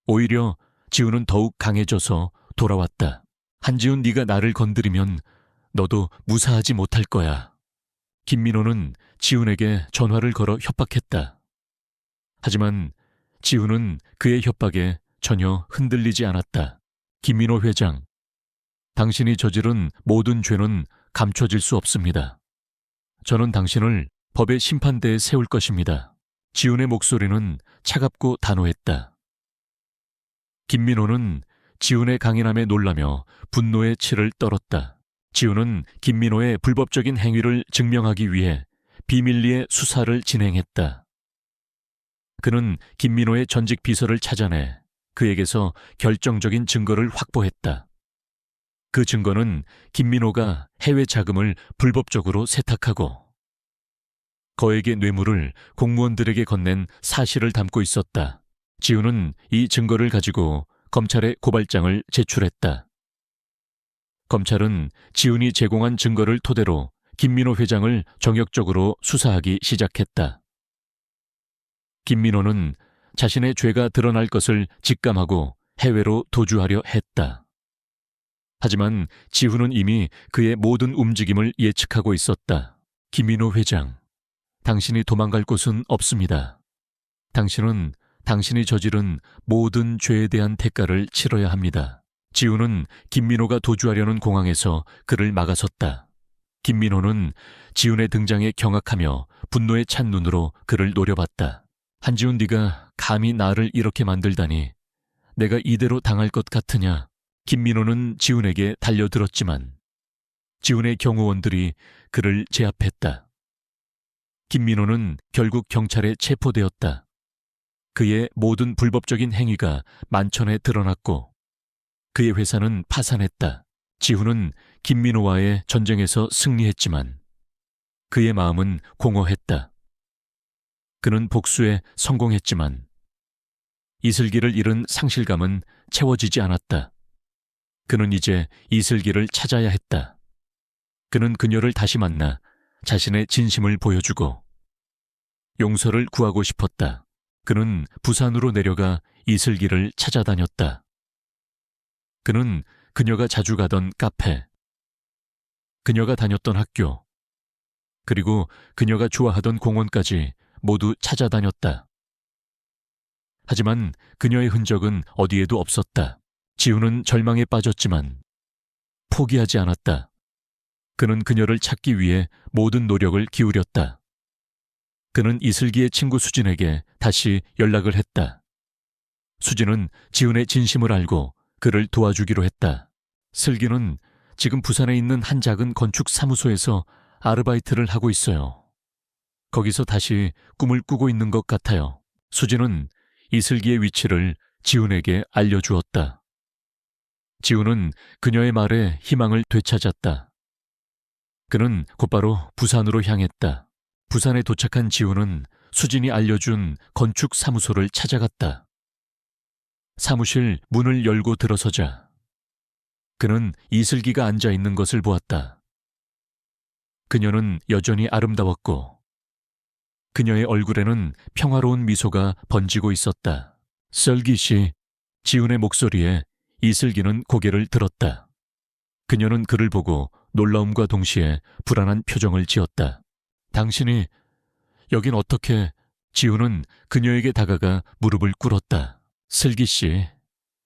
오히려 지훈은 더욱 강해져서 돌아왔다. 한지훈, 네가 나를 건드리면 너도 무사하지 못할 거야. 김민호는 지훈에게 전화를 걸어 협박했다. 하지만 지훈은 그의 협박에 전혀 흔들리지 않았다. 김민호 회장, 당신이 저지른 모든 죄는 감춰질 수 없습니다. 저는 당신을 법의 심판대에 세울 것입니다. 지훈의 목소리는 차갑고 단호했다. 김민호는 지훈의 강인함에 놀라며 분노의 치를 떨었다. 지훈은 김민호의 불법적인 행위를 증명하기 위해 비밀리에 수사를 진행했다. 그는 김민호의 전직 비서를 찾아내 그에게서 결정적인 증거를 확보했다. 그 증거는 김민호가 해외 자금을 불법적으로 세탁하고 거액의 뇌물을 공무원들에게 건넨 사실을 담고 있었다. 지훈은 이 증거를 가지고 검찰에 고발장을 제출했다. 검찰은 지훈이 제공한 증거를 토대로 김민호 회장을 정역적으로 수사하기 시작했다. 김민호는 자신의 죄가 드러날 것을 직감하고 해외로 도주하려 했다. 하지만 지훈은 이미 그의 모든 움직임을 예측하고 있었다. 김민호 회장, 당신이 도망갈 곳은 없습니다. 당신은 당신이 저지른 모든 죄에 대한 대가를 치러야 합니다. 지훈은 김민호가 도주하려는 공항에서 그를 막아섰다. 김민호는 지훈의 등장에 경악하며 분노에 찬 눈으로 그를 노려봤다. 한지훈, 네가 감히 나를 이렇게 만들다니. 내가 이대로 당할 것 같으냐. 김민호는 지훈에게 달려들었지만 지훈의 경호원들이 그를 제압했다. 김민호는 결국 경찰에 체포되었다. 그의 모든 불법적인 행위가 만천에 드러났고 그의 회사는 파산했다. 지훈은 김민호와의 전쟁에서 승리했지만 그의 마음은 공허했다. 그는 복수에 성공했지만 이슬기를 잃은 상실감은 채워지지 않았다. 그는 이제 이슬기를 찾아야 했다. 그는 그녀를 다시 만나 자신의 진심을 보여주고 용서를 구하고 싶었다. 그는 부산으로 내려가 이슬기를 찾아다녔다. 그는 그녀가 자주 가던 카페, 그녀가 다녔던 학교, 그리고 그녀가 좋아하던 공원까지 모두 찾아다녔다. 하지만 그녀의 흔적은 어디에도 없었다. 지훈은 절망에 빠졌지만 포기하지 않았다. 그는 그녀를 찾기 위해 모든 노력을 기울였다. 그는 이슬기의 친구 수진에게 다시 연락을 했다. 수진은 지훈의 진심을 알고 그를 도와주기로 했다. 슬기는 지금 부산에 있는 한 작은 건축 사무소에서 아르바이트를 하고 있어요. 거기서 다시 꿈을 꾸고 있는 것 같아요. 수진은 이슬기의 위치를 지훈에게 알려주었다. 지훈은 그녀의 말에 희망을 되찾았다. 그는 곧바로 부산으로 향했다. 부산에 도착한 지훈은 수진이 알려준 건축 사무소를 찾아갔다. 사무실 문을 열고 들어서자 그는 이슬기가 앉아 있는 것을 보았다. 그녀는 여전히 아름다웠고 그녀의 얼굴에는 평화로운 미소가 번지고 있었다. 슬기 씨, 지훈의 목소리에 이슬기는 고개를 들었다. 그녀는 그를 보고 놀라움과 동시에 불안한 표정을 지었다. 당신이 여긴 어떻게... 지훈은 그녀에게 다가가 무릎을 꿇었다. 슬기 씨,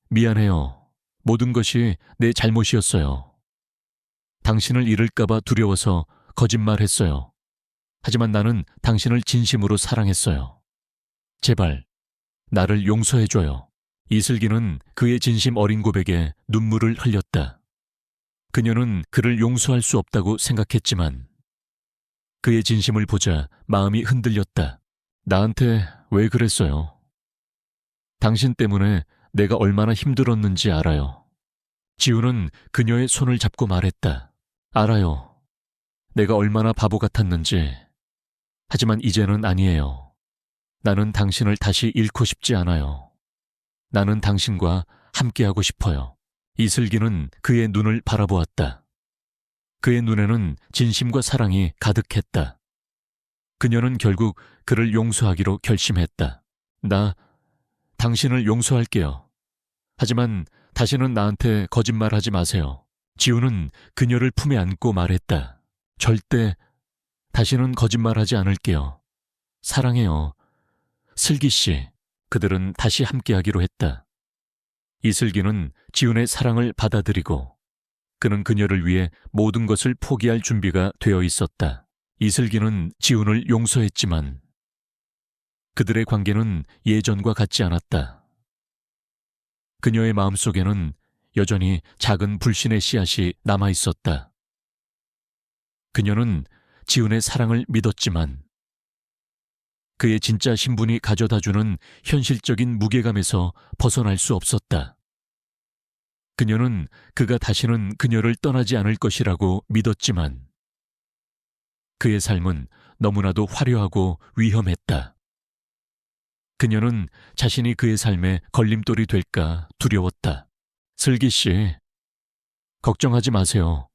미안해요. 모든 것이 내 잘못이었어요. 당신을 잃을까봐 두려워서 거짓말했어요. 하지만 나는 당신을 진심으로 사랑했어요. 제발 나를 용서해줘요. 이슬기는 그의 진심 어린 고백에 눈물을 흘렸다. 그녀는 그를 용서할 수 없다고 생각했지만 그의 진심을 보자 마음이 흔들렸다. 나한테 왜 그랬어요? 당신 때문에 내가 얼마나 힘들었는지 알아요. 지훈은 그녀의 손을 잡고 말했다. 알아요. 내가 얼마나 바보 같았는지. 하지만 이제는 아니에요. 나는 당신을 다시 잃고 싶지 않아요. 나는 당신과 함께하고 싶어요. 이슬기는 그의 눈을 바라보았다. 그의 눈에는 진심과 사랑이 가득했다. 그녀는 결국 그를 용서하기로 결심했다. 나 당신을 용서할게요. 하지만 다시는 나한테 거짓말하지 마세요. 지훈은 그녀를 품에 안고 말했다. 절대 다시는 거짓말하지 않을게요. 사랑해요. 슬기 씨. 그들은 다시 함께하기로 했다. 이슬기는 지훈의 사랑을 받아들이고 그는 그녀를 위해 모든 것을 포기할 준비가 되어 있었다. 이슬기는 지훈을 용서했지만 그들의 관계는 예전과 같지 않았다. 그녀의 마음속에는 여전히 작은 불신의 씨앗이 남아 있었다. 그녀는 지훈의 사랑을 믿었지만 그의 진짜 신분이 가져다주는 현실적인 무게감에서 벗어날 수 없었다. 그녀는 그가 다시는 그녀를 떠나지 않을 것이라고 믿었지만 그의 삶은 너무나도 화려하고 위험했다. 그녀는 자신이 그의 삶에 걸림돌이 될까 두려웠다. 슬기 씨, 걱정하지 마세요.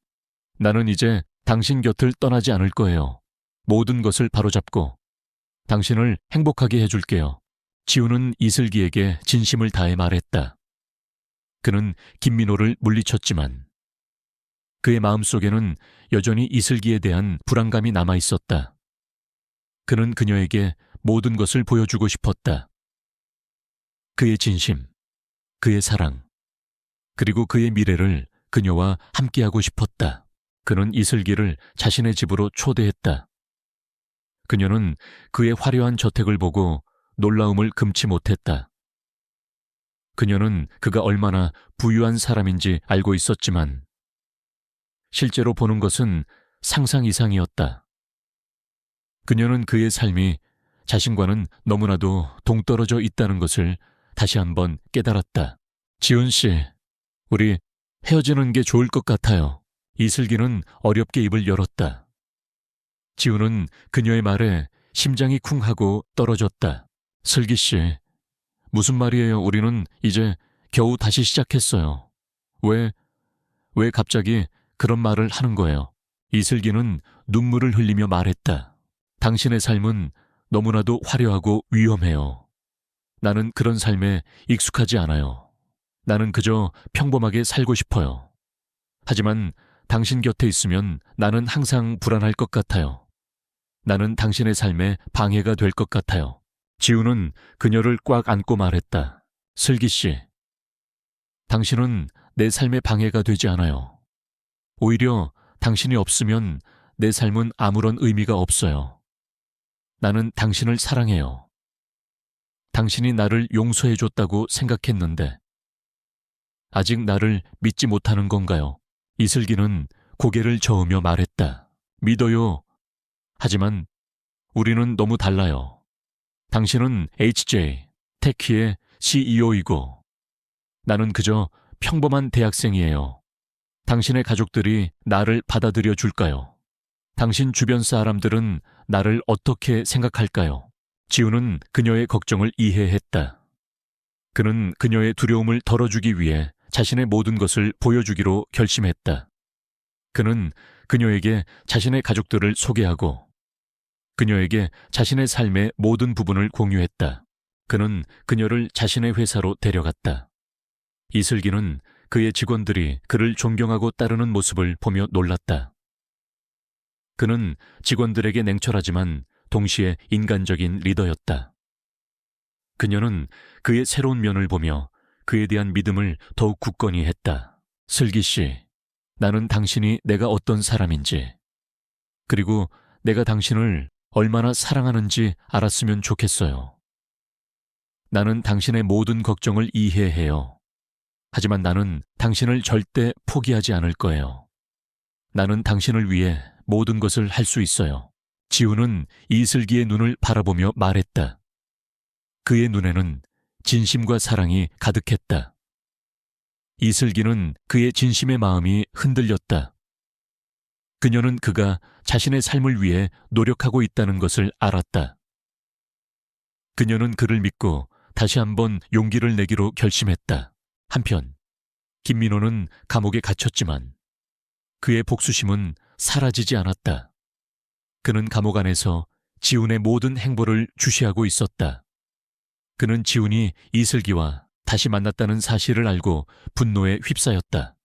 나는 이제 당신 곁을 떠나지 않을 거예요. 모든 것을 바로잡고 당신을 행복하게 해줄게요. 지훈은 이슬기에게 진심을 다해 말했다. 그는 김민호를 물리쳤지만 그의 마음속에는 여전히 이슬기에 대한 불안감이 남아 있었다. 그는 그녀에게 모든 것을 보여주고 싶었다. 그의 진심, 그의 사랑, 그리고 그의 미래를 그녀와 함께하고 싶었다. 그는 이슬기를 자신의 집으로 초대했다. 그녀는 그의 화려한 저택을 보고 놀라움을 금치 못했다. 그녀는 그가 얼마나 부유한 사람인지 알고 있었지만 실제로 보는 것은 상상 이상이었다. 그녀는 그의 삶이 자신과는 너무나도 동떨어져 있다는 것을 다시 한번 깨달았다. 지훈 씨, 우리 헤어지는 게 좋을 것 같아요. 이슬기는 어렵게 입을 열었다. 지훈은 그녀의 말에 심장이 쿵 하고 떨어졌다. 슬기 씨, 무슨 말이에요? 우리는 이제 겨우 다시 시작했어요. 왜 갑자기 그런 말을 하는 거예요? 이슬기는 눈물을 흘리며 말했다. 당신의 삶은 너무나도 화려하고 위험해요. 나는 그런 삶에 익숙하지 않아요. 나는 그저 평범하게 살고 싶어요. 하지만 당신 곁에 있으면 나는 항상 불안할 것 같아요. 나는 당신의 삶에 방해가 될 것 같아요. 지우는 그녀를 꽉 안고 말했다. 슬기 씨, 당신은 내 삶에 방해가 되지 않아요. 오히려 당신이 없으면 내 삶은 아무런 의미가 없어요. 나는 당신을 사랑해요. 당신이 나를 용서해줬다고 생각했는데 아직 나를 믿지 못하는 건가요? 이슬기는 고개를 저으며 말했다. 믿어요. 하지만 우리는 너무 달라요. 당신은 HJ, 테키의 CEO이고 나는 그저 평범한 대학생이에요. 당신의 가족들이 나를 받아들여 줄까요? 당신 주변 사람들은 나를 어떻게 생각할까요? 지우는 그녀의 걱정을 이해했다. 그는 그녀의 두려움을 덜어주기 위해 자신의 모든 것을 보여주기로 결심했다. 그는 그녀에게 자신의 가족들을 소개하고 그녀에게 자신의 삶의 모든 부분을 공유했다. 그는 그녀를 자신의 회사로 데려갔다. 이슬기는 그의 직원들이 그를 존경하고 따르는 모습을 보며 놀랐다. 그는 직원들에게 냉철하지만 동시에 인간적인 리더였다. 그녀는 그의 새로운 면을 보며 그에 대한 믿음을 더욱 굳건히 했다. 슬기 씨, 나는 당신이 내가 어떤 사람인지, 그리고 내가 당신을 얼마나 사랑하는지 알았으면 좋겠어요. 나는 당신의 모든 걱정을 이해해요. 하지만 나는 당신을 절대 포기하지 않을 거예요. 나는 당신을 위해 모든 것을 할 수 있어요. 지우는 이슬기의 눈을 바라보며 말했다. 그의 눈에는 진심과 사랑이 가득했다. 이슬기는 그의 진심의 마음이 흔들렸다. 그녀는 그가 자신의 삶을 위해 노력하고 있다는 것을 알았다. 그녀는 그를 믿고 다시 한번 용기를 내기로 결심했다. 한편 김민호는 감옥에 갇혔지만 그의 복수심은 사라지지 않았다. 그는 감옥 안에서 지훈의 모든 행보를 주시하고 있었다. 그는 지훈이 이슬기와 다시 만났다는 사실을 알고 분노에 휩싸였다.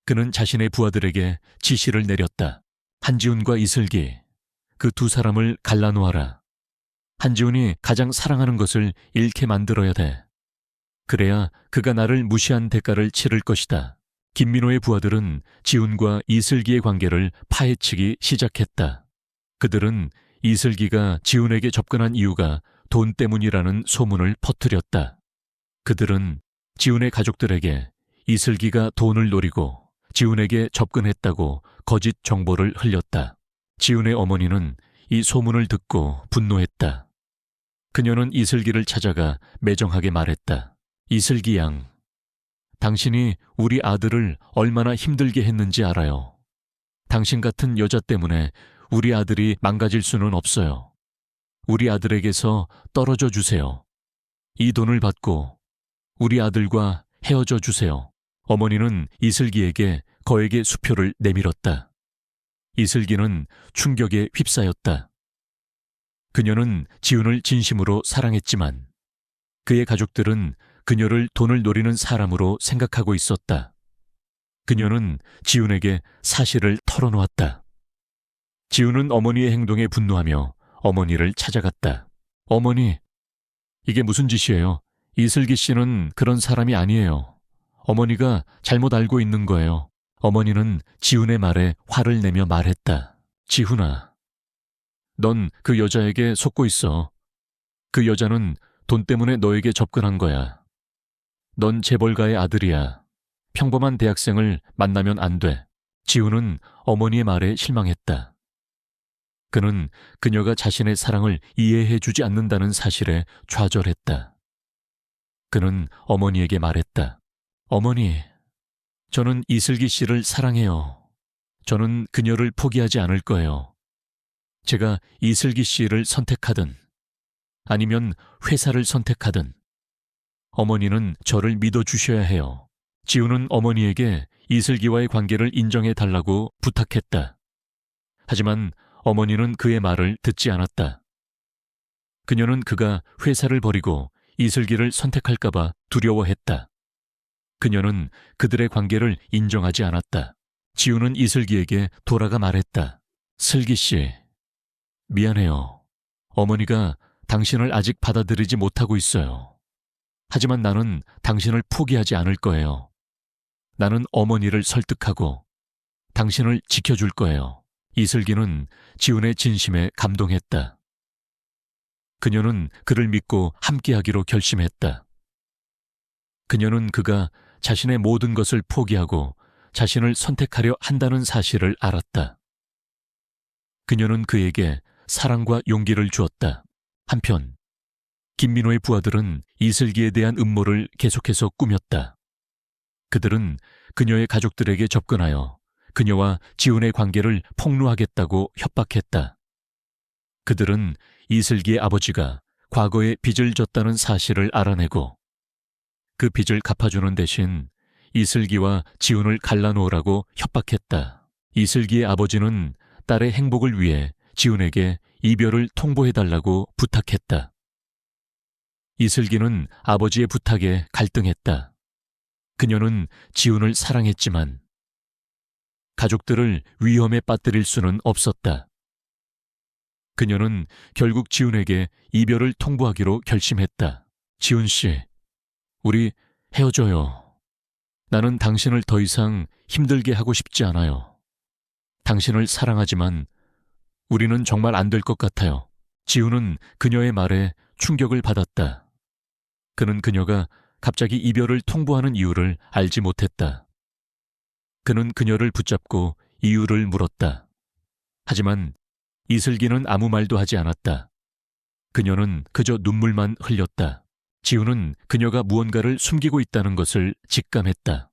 그는 자신의 부하들에게 지시를 내렸다. 한지훈과 이슬기, 그 두 사람을 갈라놓아라. 한지훈이 가장 사랑하는 것을 잃게 만들어야 돼. 그래야 그가 나를 무시한 대가를 치를 것이다. 김민호의 부하들은 지훈과 이슬기의 관계를 파헤치기 시작했다. 그들은 이슬기가 지훈에게 접근한 이유가 돈 때문이라는 소문을 퍼뜨렸다. 그들은 지훈의 가족들에게 이슬기가 돈을 노리고 지훈에게 접근했다고 거짓 정보를 흘렸다. 지훈의 어머니는 이 소문을 듣고 분노했다. 그녀는 이슬기를 찾아가 매정하게 말했다. 이슬기 양, 당신이 우리 아들을 얼마나 힘들게 했는지 알아요. 당신 같은 여자 때문에 우리 아들이 망가질 수는 없어요. 우리 아들에게서 떨어져 주세요. 이 돈을 받고 우리 아들과 헤어져 주세요. 어머니는 이슬기에게 거액의 수표를 내밀었다. 이슬기는 충격에 휩싸였다. 그녀는 지훈을 진심으로 사랑했지만 그의 가족들은 그녀를 돈을 노리는 사람으로 생각하고 있었다. 그녀는 지훈에게 사실을 털어놓았다. 지훈은 어머니의 행동에 분노하며 어머니를 찾아갔다. 어머니, 이게 무슨 짓이에요? 이슬기 씨는 그런 사람이 아니에요. 어머니가 잘못 알고 있는 거예요. 어머니는 지훈의 말에 화를 내며 말했다. 지훈아, 넌 그 여자에게 속고 있어. 그 여자는 돈 때문에 너에게 접근한 거야. 넌 재벌가의 아들이야. 평범한 대학생을 만나면 안 돼. 지우는 어머니의 말에 실망했다. 그는 그녀가 자신의 사랑을 이해해주지 않는다는 사실에 좌절했다. 그는 어머니에게 말했다. 어머니, 저는 이슬기 씨를 사랑해요. 저는 그녀를 포기하지 않을 거예요. 제가 이슬기 씨를 선택하든 아니면 회사를 선택하든 어머니는 저를 믿어주셔야 해요. 지우는 어머니에게 이슬기와의 관계를 인정해달라고 부탁했다. 하지만 어머니는 그의 말을 듣지 않았다. 그녀는 그가 회사를 버리고 이슬기를 선택할까봐 두려워했다. 그녀는 그들의 관계를 인정하지 않았다. 지우는 이슬기에게 돌아가 말했다. 슬기 씨, 미안해요. 어머니가 당신을 아직 받아들이지 못하고 있어요. 하지만 나는 당신을 포기하지 않을 거예요. 나는 어머니를 설득하고 당신을 지켜줄 거예요. 이슬기는 지훈의 진심에 감동했다. 그녀는 그를 믿고 함께하기로 결심했다. 그녀는 그가 자신의 모든 것을 포기하고 자신을 선택하려 한다는 사실을 알았다. 그녀는 그에게 사랑과 용기를 주었다. 한편 김민호의 부하들은 이슬기에 대한 음모를 계속해서 꾸몄다. 그들은 그녀의 가족들에게 접근하여 그녀와 지훈의 관계를 폭로하겠다고 협박했다. 그들은 이슬기의 아버지가 과거에 빚을 졌다는 사실을 알아내고 그 빚을 갚아주는 대신 이슬기와 지훈을 갈라놓으라고 협박했다. 이슬기의 아버지는 딸의 행복을 위해 지훈에게 이별을 통보해달라고 부탁했다. 이슬기는 아버지의 부탁에 갈등했다. 그녀는 지훈을 사랑했지만 가족들을 위험에 빠뜨릴 수는 없었다. 그녀는 결국 지훈에게 이별을 통보하기로 결심했다. 지훈 씨, 우리 헤어져요. 나는 당신을 더 이상 힘들게 하고 싶지 않아요. 당신을 사랑하지만 우리는 정말 안 될 것 같아요. 지훈은 그녀의 말에 충격을 받았다. 그는 그녀가 갑자기 이별을 통보하는 이유를 알지 못했다. 그는 그녀를 붙잡고 이유를 물었다. 하지만 이슬기는 아무 말도 하지 않았다. 그녀는 그저 눈물만 흘렸다. 지훈은 그녀가 무언가를 숨기고 있다는 것을 직감했다.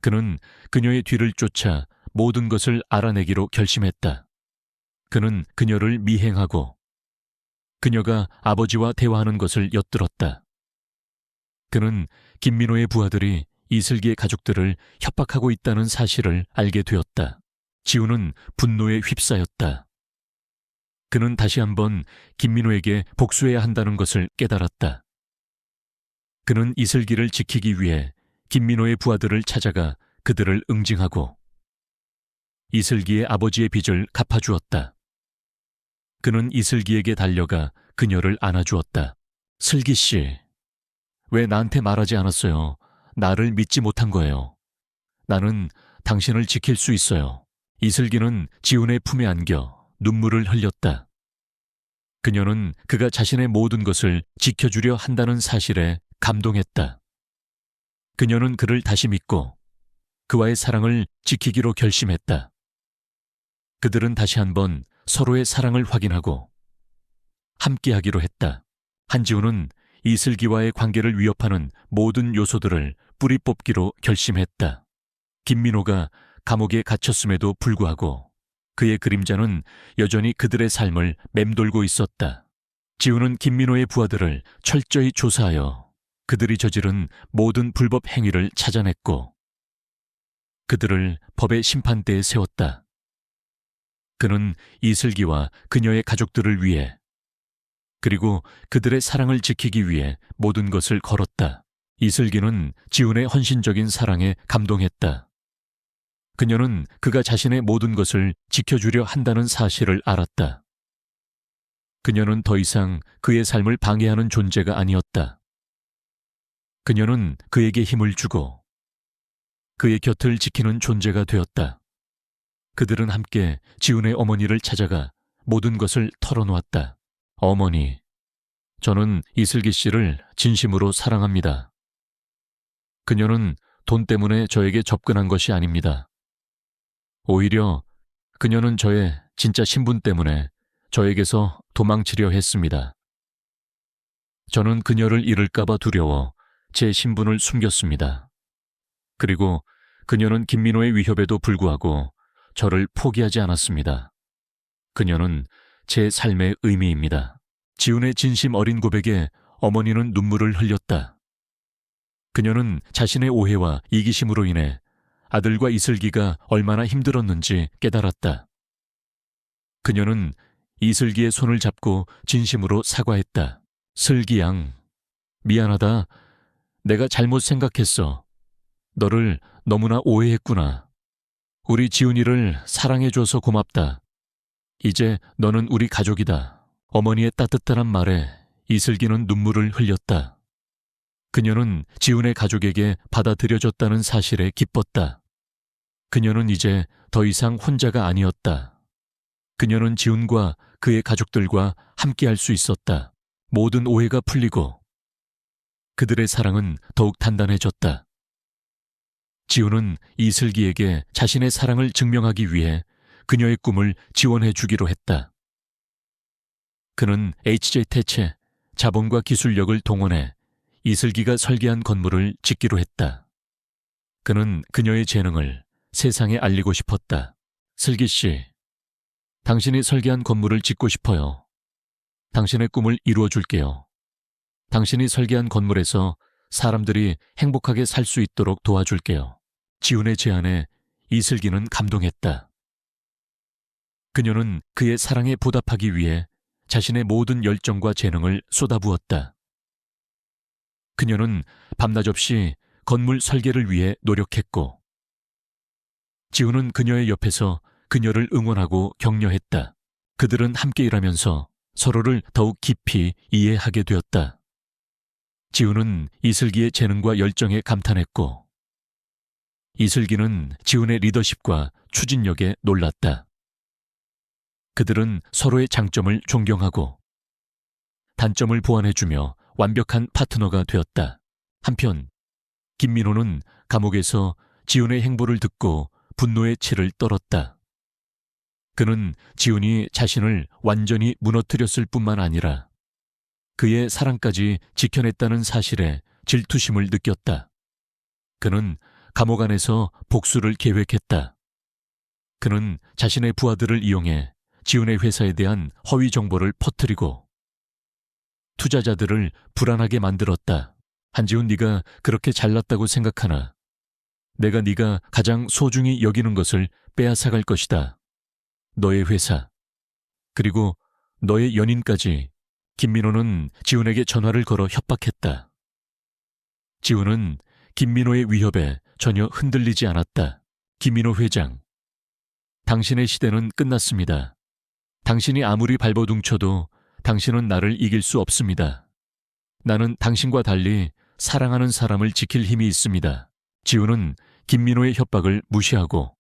그는 그녀의 뒤를 쫓아 모든 것을 알아내기로 결심했다. 그는 그녀를 미행하고 그녀가 아버지와 대화하는 것을 엿들었다. 그는 김민호의 부하들이 이슬기의 가족들을 협박하고 있다는 사실을 알게 되었다. 지훈은 분노에 휩싸였다. 그는 다시 한번 김민호에게 복수해야 한다는 것을 깨달았다. 그는 이슬기를 지키기 위해 김민호의 부하들을 찾아가 그들을 응징하고 이슬기의 아버지의 빚을 갚아주었다. 그는 이슬기에게 달려가 그녀를 안아주었다. 슬기 씨, 왜 나한테 말하지 않았어요? 나를 믿지 못한 거예요. 나는 당신을 지킬 수 있어요. 이슬기는 지훈의 품에 안겨 눈물을 흘렸다. 그녀는 그가 자신의 모든 것을 지켜주려 한다는 사실에 감동했다. 그녀는 그를 다시 믿고 그와의 사랑을 지키기로 결심했다. 그들은 다시 한번 서로의 사랑을 확인하고 함께하기로 했다. 한지훈은 이슬기와의 관계를 위협하는 모든 요소들을 뿌리 뽑기로 결심했다. 김민호가 감옥에 갇혔음에도 불구하고 그의 그림자는 여전히 그들의 삶을 맴돌고 있었다. 지훈은 김민호의 부하들을 철저히 조사하여 그들이 저지른 모든 불법 행위를 찾아냈고 그들을 법의 심판대에 세웠다. 그는 이슬기와 그녀의 가족들을 위해 그리고 그들의 사랑을 지키기 위해 모든 것을 걸었다. 이슬기는 지훈의 헌신적인 사랑에 감동했다. 그녀는 그가 자신의 모든 것을 지켜주려 한다는 사실을 알았다. 그녀는 더 이상 그의 삶을 방해하는 존재가 아니었다. 그녀는 그에게 힘을 주고 그의 곁을 지키는 존재가 되었다. 그들은 함께 지훈의 어머니를 찾아가 모든 것을 털어놓았다. 어머니, 저는 이슬기 씨를 진심으로 사랑합니다. 그녀는 돈 때문에 저에게 접근한 것이 아닙니다. 오히려 그녀는 저의 진짜 신분 때문에 저에게서 도망치려 했습니다. 저는 그녀를 잃을까봐 두려워 제 신분을 숨겼습니다. 그리고 그녀는 김민호의 위협에도 불구하고 저를 포기하지 않았습니다. 그녀는 제 삶의 의미입니다. 지훈의 진심 어린 고백에 어머니는 눈물을 흘렸다. 그녀는 자신의 오해와 이기심으로 인해 아들과 이슬기가 얼마나 힘들었는지 깨달았다. 그녀는 이슬기의 손을 잡고 진심으로 사과했다. 슬기 양, 미안하다. 내가 잘못 생각했어. 너를 너무나 오해했구나. 우리 지훈이를 사랑해줘서 고맙다. 이제 너는 우리 가족이다. 어머니의 따뜻한 말에 이슬기는 눈물을 흘렸다. 그녀는 지훈의 가족에게 받아들여졌다는 사실에 기뻤다. 그녀는 이제 더 이상 혼자가 아니었다. 그녀는 지훈과 그의 가족들과 함께할 수 있었다. 모든 오해가 풀리고 그들의 사랑은 더욱 단단해졌다. 지훈은 이슬기에게 자신의 사랑을 증명하기 위해 그녀의 꿈을 지원해 주기로 했다. 그는 HJ 태체, 자본과 기술력을 동원해 이슬기가 설계한 건물을 짓기로 했다. 그는 그녀의 재능을 세상에 알리고 싶었다. 슬기 씨, 당신이 설계한 건물을 짓고 싶어요. 당신의 꿈을 이루어줄게요. 당신이 설계한 건물에서 사람들이 행복하게 살 수 있도록 도와줄게요. 지훈의 제안에 이슬기는 감동했다. 그녀는 그의 사랑에 보답하기 위해 자신의 모든 열정과 재능을 쏟아부었다. 그녀는 밤낮없이 건물 설계를 위해 노력했고, 지훈은 그녀의 옆에서 그녀를 응원하고 격려했다. 그들은 함께 일하면서 서로를 더욱 깊이 이해하게 되었다. 지훈은 이슬기의 재능과 열정에 감탄했고, 이슬기는 지훈의 리더십과 추진력에 놀랐다. 그들은 서로의 장점을 존경하고 단점을 보완해주며 완벽한 파트너가 되었다. 한편 김민호는 감옥에서 지훈의 행보를 듣고 분노의 치를 떨었다. 그는 지훈이 자신을 완전히 무너뜨렸을 뿐만 아니라 그의 사랑까지 지켜냈다는 사실에 질투심을 느꼈다. 그는 감옥 안에서 복수를 계획했다. 그는 자신의 부하들을 이용해 지훈의 회사에 대한 허위 정보를 퍼뜨리고 투자자들을 불안하게 만들었다. 한지훈, 네가 그렇게 잘났다고 생각하나? 내가 네가 가장 소중히 여기는 것을 빼앗아갈 것이다. 너의 회사, 그리고 너의 연인까지. 김민호는 지훈에게 전화를 걸어 협박했다. 지훈은 김민호의 위협에 전혀 흔들리지 않았다. 김민호 회장, 당신의 시대는 끝났습니다. 당신이 아무리 발버둥쳐도 당신은 나를 이길 수 없습니다. 나는 당신과 달리 사랑하는 사람을 지킬 힘이 있습니다. 지훈은 김민호의 협박을 무시하고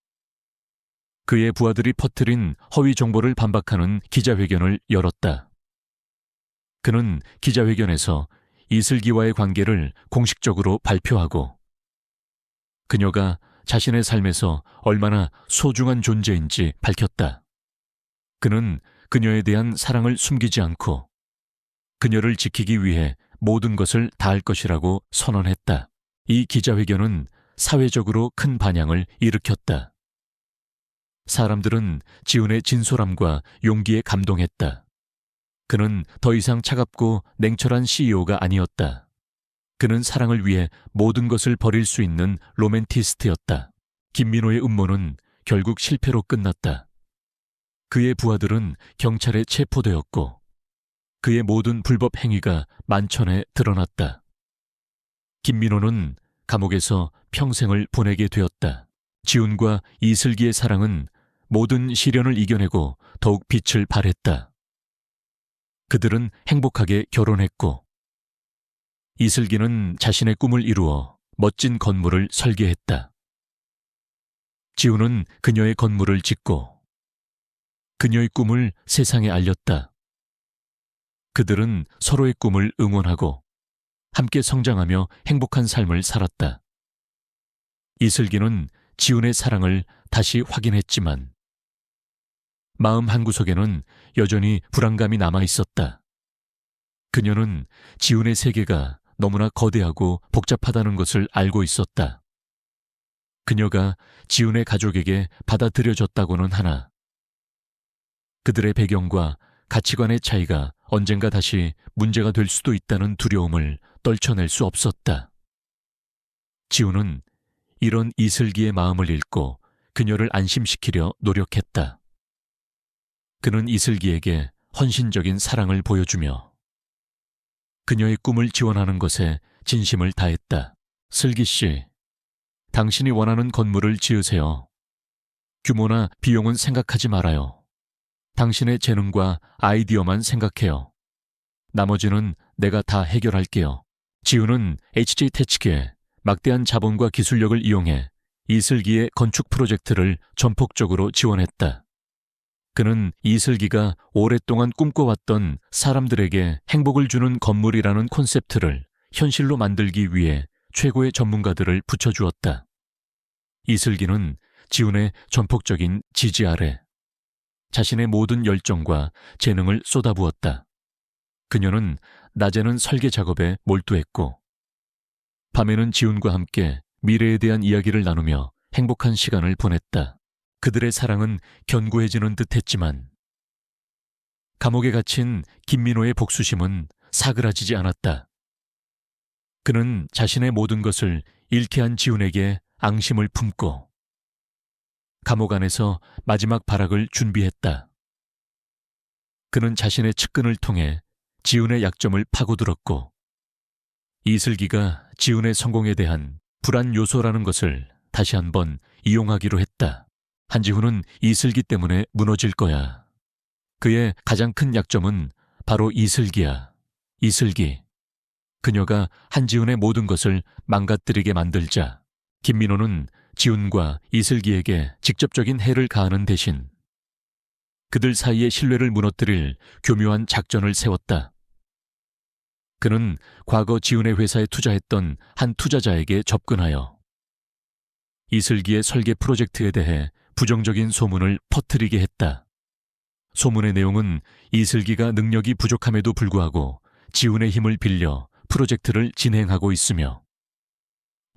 그의 부하들이 퍼뜨린 허위 정보를 반박하는 기자회견을 열었다. 그는 기자회견에서 이슬기와의 관계를 공식적으로 발표하고 그녀가 자신의 삶에서 얼마나 소중한 존재인지 밝혔다. 그는 그녀에 대한 사랑을 숨기지 않고 그녀를 지키기 위해 모든 것을 다할 것이라고 선언했다. 이 기자회견은 사회적으로 큰 반향을 일으켰다. 사람들은 지훈의 진솔함과 용기에 감동했다. 그는 더 이상 차갑고 냉철한 CEO가 아니었다. 그는 사랑을 위해 모든 것을 버릴 수 있는 로맨티스트였다. 김민호의 음모는 결국 실패로 끝났다. 그의 부하들은 경찰에 체포되었고 그의 모든 불법 행위가 만천에 드러났다. 김민호는 감옥에서 평생을 보내게 되었다. 지훈과 이슬기의 사랑은 모든 시련을 이겨내고 더욱 빛을 발했다. 그들은 행복하게 결혼했고 이슬기는 자신의 꿈을 이루어 멋진 건물을 설계했다. 지훈은 그녀의 건물을 짓고 그녀의 꿈을 세상에 알렸다. 그들은 서로의 꿈을 응원하고 함께 성장하며 행복한 삶을 살았다. 이슬기는 지훈의 사랑을 다시 확인했지만 마음 한구석에는 여전히 불안감이 남아 있었다. 그녀는 지훈의 세계가 너무나 거대하고 복잡하다는 것을 알고 있었다. 그녀가 지훈의 가족에게 받아들여졌다고는 하나 그들의 배경과 가치관의 차이가 언젠가 다시 문제가 될 수도 있다는 두려움을 떨쳐낼 수 없었다. 지훈은 이런 이슬기의 마음을 읽고 그녀를 안심시키려 노력했다. 그는 이슬기에게 헌신적인 사랑을 보여주며 그녀의 꿈을 지원하는 것에 진심을 다했다. 슬기 씨, 당신이 원하는 건물을 지으세요. 규모나 비용은 생각하지 말아요. 당신의 재능과 아이디어만 생각해요. 나머지는 내가 다 해결할게요. 지훈은 HJ테치기에 막대한 자본과 기술력을 이용해 이슬기의 건축 프로젝트를 전폭적으로 지원했다. 그는 이슬기가 오랫동안 꿈꿔왔던 사람들에게 행복을 주는 건물이라는 콘셉트를 현실로 만들기 위해 최고의 전문가들을 붙여주었다. 이슬기는 지훈의 전폭적인 지지 아래 자신의 모든 열정과 재능을 쏟아부었다. 그녀는 낮에는 설계 작업에 몰두했고 밤에는 지훈과 함께 미래에 대한 이야기를 나누며 행복한 시간을 보냈다. 그들의 사랑은 견고해지는 듯 했지만 감옥에 갇힌 김민호의 복수심은 사그라지지 않았다. 그는 자신의 모든 것을 잃게 한 지훈에게 앙심을 품고 감옥 안에서 마지막 발악을 준비했다. 그는 자신의 측근을 통해 지훈의 약점을 파고들었고 이슬기가 지훈의 성공에 대한 불안 요소라는 것을 다시 한번 이용하기로 했다. 한지훈은 이슬기 때문에 무너질 거야. 그의 가장 큰 약점은 바로 이슬기야. 이슬기. 그녀가 한지훈의 모든 것을 망가뜨리게 만들자 김민호는 지훈과 이슬기에게 직접적인 해를 가하는 대신 그들 사이의 신뢰를 무너뜨릴 교묘한 작전을 세웠다. 그는 과거 지훈의 회사에 투자했던 한 투자자에게 접근하여 이슬기의 설계 프로젝트에 대해 부정적인 소문을 퍼뜨리게 했다. 소문의 내용은 이슬기가 능력이 부족함에도 불구하고 지훈의 힘을 빌려 프로젝트를 진행하고 있으며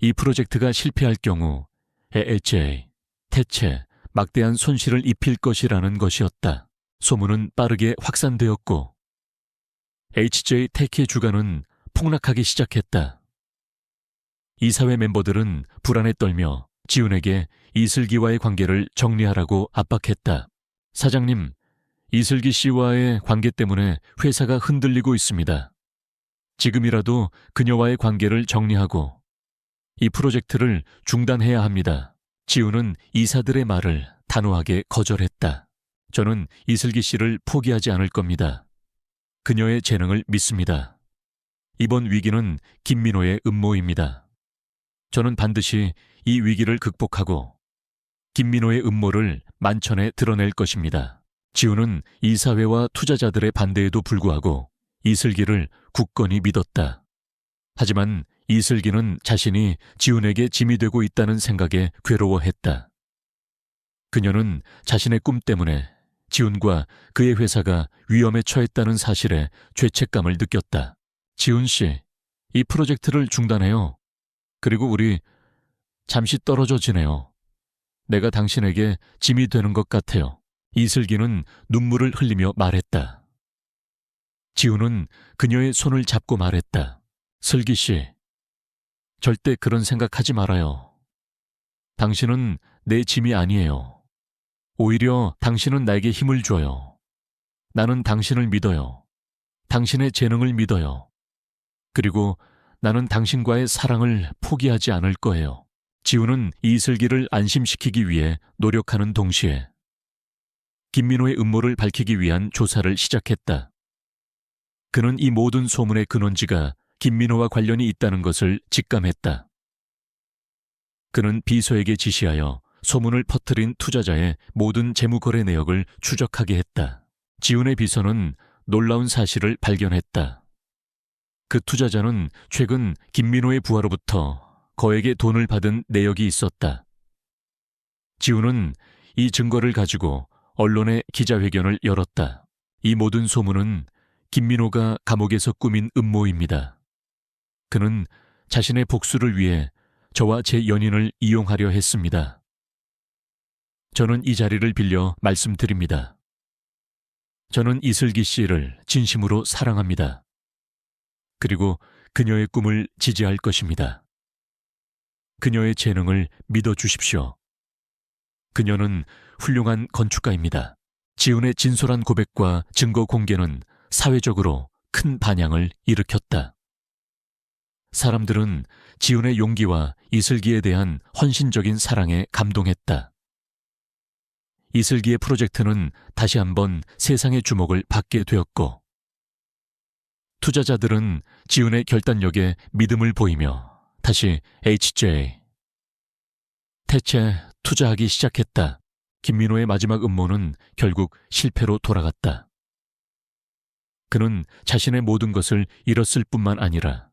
이 프로젝트가 실패할 경우 HJ, 태체, 막대한 손실을 입힐 것이라는 것이었다. 소문은 빠르게 확산되었고 HJ 테키의 주가는 폭락하기 시작했다. 이사회 멤버들은 불안에 떨며 지훈에게 이슬기와의 관계를 정리하라고 압박했다. 사장님, 이슬기 씨와의 관계 때문에 회사가 흔들리고 있습니다. 지금이라도 그녀와의 관계를 정리하고 이 프로젝트를 중단해야 합니다. 지훈은 이사들의 말을 단호하게 거절했다. 저는 이슬기 씨를 포기하지 않을 겁니다. 그녀의 재능을 믿습니다. 이번 위기는 김민호의 음모입니다. 저는 반드시 이 위기를 극복하고 김민호의 음모를 만천에 드러낼 것입니다. 지훈은 이사회와 투자자들의 반대에도 불구하고 이슬기를 굳건히 믿었다. 하지만 이슬기는 자신이 지훈에게 짐이 되고 있다는 생각에 괴로워했다. 그녀는 자신의 꿈 때문에 지훈과 그의 회사가 위험에 처했다는 사실에 죄책감을 느꼈다. 지훈 씨, 이 프로젝트를 중단해요. 그리고 우리 잠시 떨어져 지내요. 내가 당신에게 짐이 되는 것 같아요. 이슬기는 눈물을 흘리며 말했다. 지훈은 그녀의 손을 잡고 말했다. 슬기 씨, 절대 그런 생각하지 말아요. 당신은 내 짐이 아니에요. 오히려 당신은 나에게 힘을 줘요. 나는 당신을 믿어요. 당신의 재능을 믿어요. 그리고 나는 당신과의 사랑을 포기하지 않을 거예요. 지훈은 이슬기를 안심시키기 위해 노력하는 동시에 김민호의 음모를 밝히기 위한 조사를 시작했다. 그는 이 모든 소문의 근원지가 김민호와 관련이 있다는 것을 직감했다. 그는 비서에게 지시하여 소문을 퍼뜨린 투자자의 모든 재무거래 내역을 추적하게 했다. 지훈의 비서는 놀라운 사실을 발견했다. 그 투자자는 최근 김민호의 부하로부터 거액의 돈을 받은 내역이 있었다. 지우는 이 증거를 가지고 언론의 기자회견을 열었다. 이 모든 소문은 김민호가 감옥에서 꾸민 음모입니다. 그는 자신의 복수를 위해 저와 제 연인을 이용하려 했습니다. 저는 이 자리를 빌려 말씀드립니다. 저는 이슬기 씨를 진심으로 사랑합니다. 그리고 그녀의 꿈을 지지할 것입니다. 그녀의 재능을 믿어주십시오. 그녀는 훌륭한 건축가입니다. 지훈의 진솔한 고백과 증거 공개는 사회적으로 큰 반향을 일으켰다. 사람들은 지훈의 용기와 이슬기에 대한 헌신적인 사랑에 감동했다. 이슬기의 프로젝트는 다시 한번 세상의 주목을 받게 되었고, 투자자들은 지훈의 결단력에 믿음을 보이며 다시 HJ 태채 투자하기 시작했다. 김민호의 마지막 음모는 결국 실패로 돌아갔다. 그는 자신의 모든 것을 잃었을 뿐만 아니라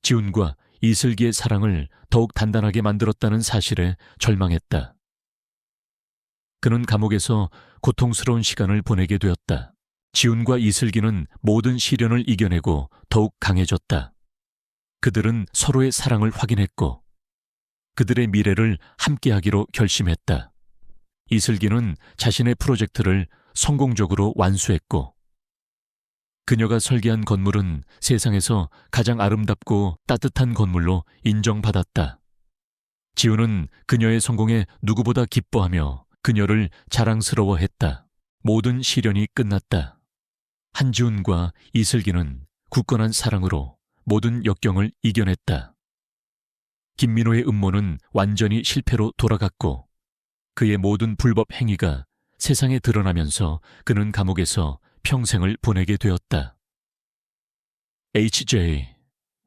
지훈과 이슬기의 사랑을 더욱 단단하게 만들었다는 사실에 절망했다. 그는 감옥에서 고통스러운 시간을 보내게 되었다. 지훈과 이슬기는 모든 시련을 이겨내고 더욱 강해졌다. 그들은 서로의 사랑을 확인했고 그들의 미래를 함께하기로 결심했다. 이슬기는 자신의 프로젝트를 성공적으로 완수했고 그녀가 설계한 건물은 세상에서 가장 아름답고 따뜻한 건물로 인정받았다. 지훈은 그녀의 성공에 누구보다 기뻐하며 그녀를 자랑스러워했다. 모든 시련이 끝났다. 한지훈과 이슬기는 굳건한 사랑으로 모든 역경을 이겨냈다. 김민호의 음모는 완전히 실패로 돌아갔고 그의 모든 불법 행위가 세상에 드러나면서 그는 감옥에서 평생을 보내게 되었다. HJ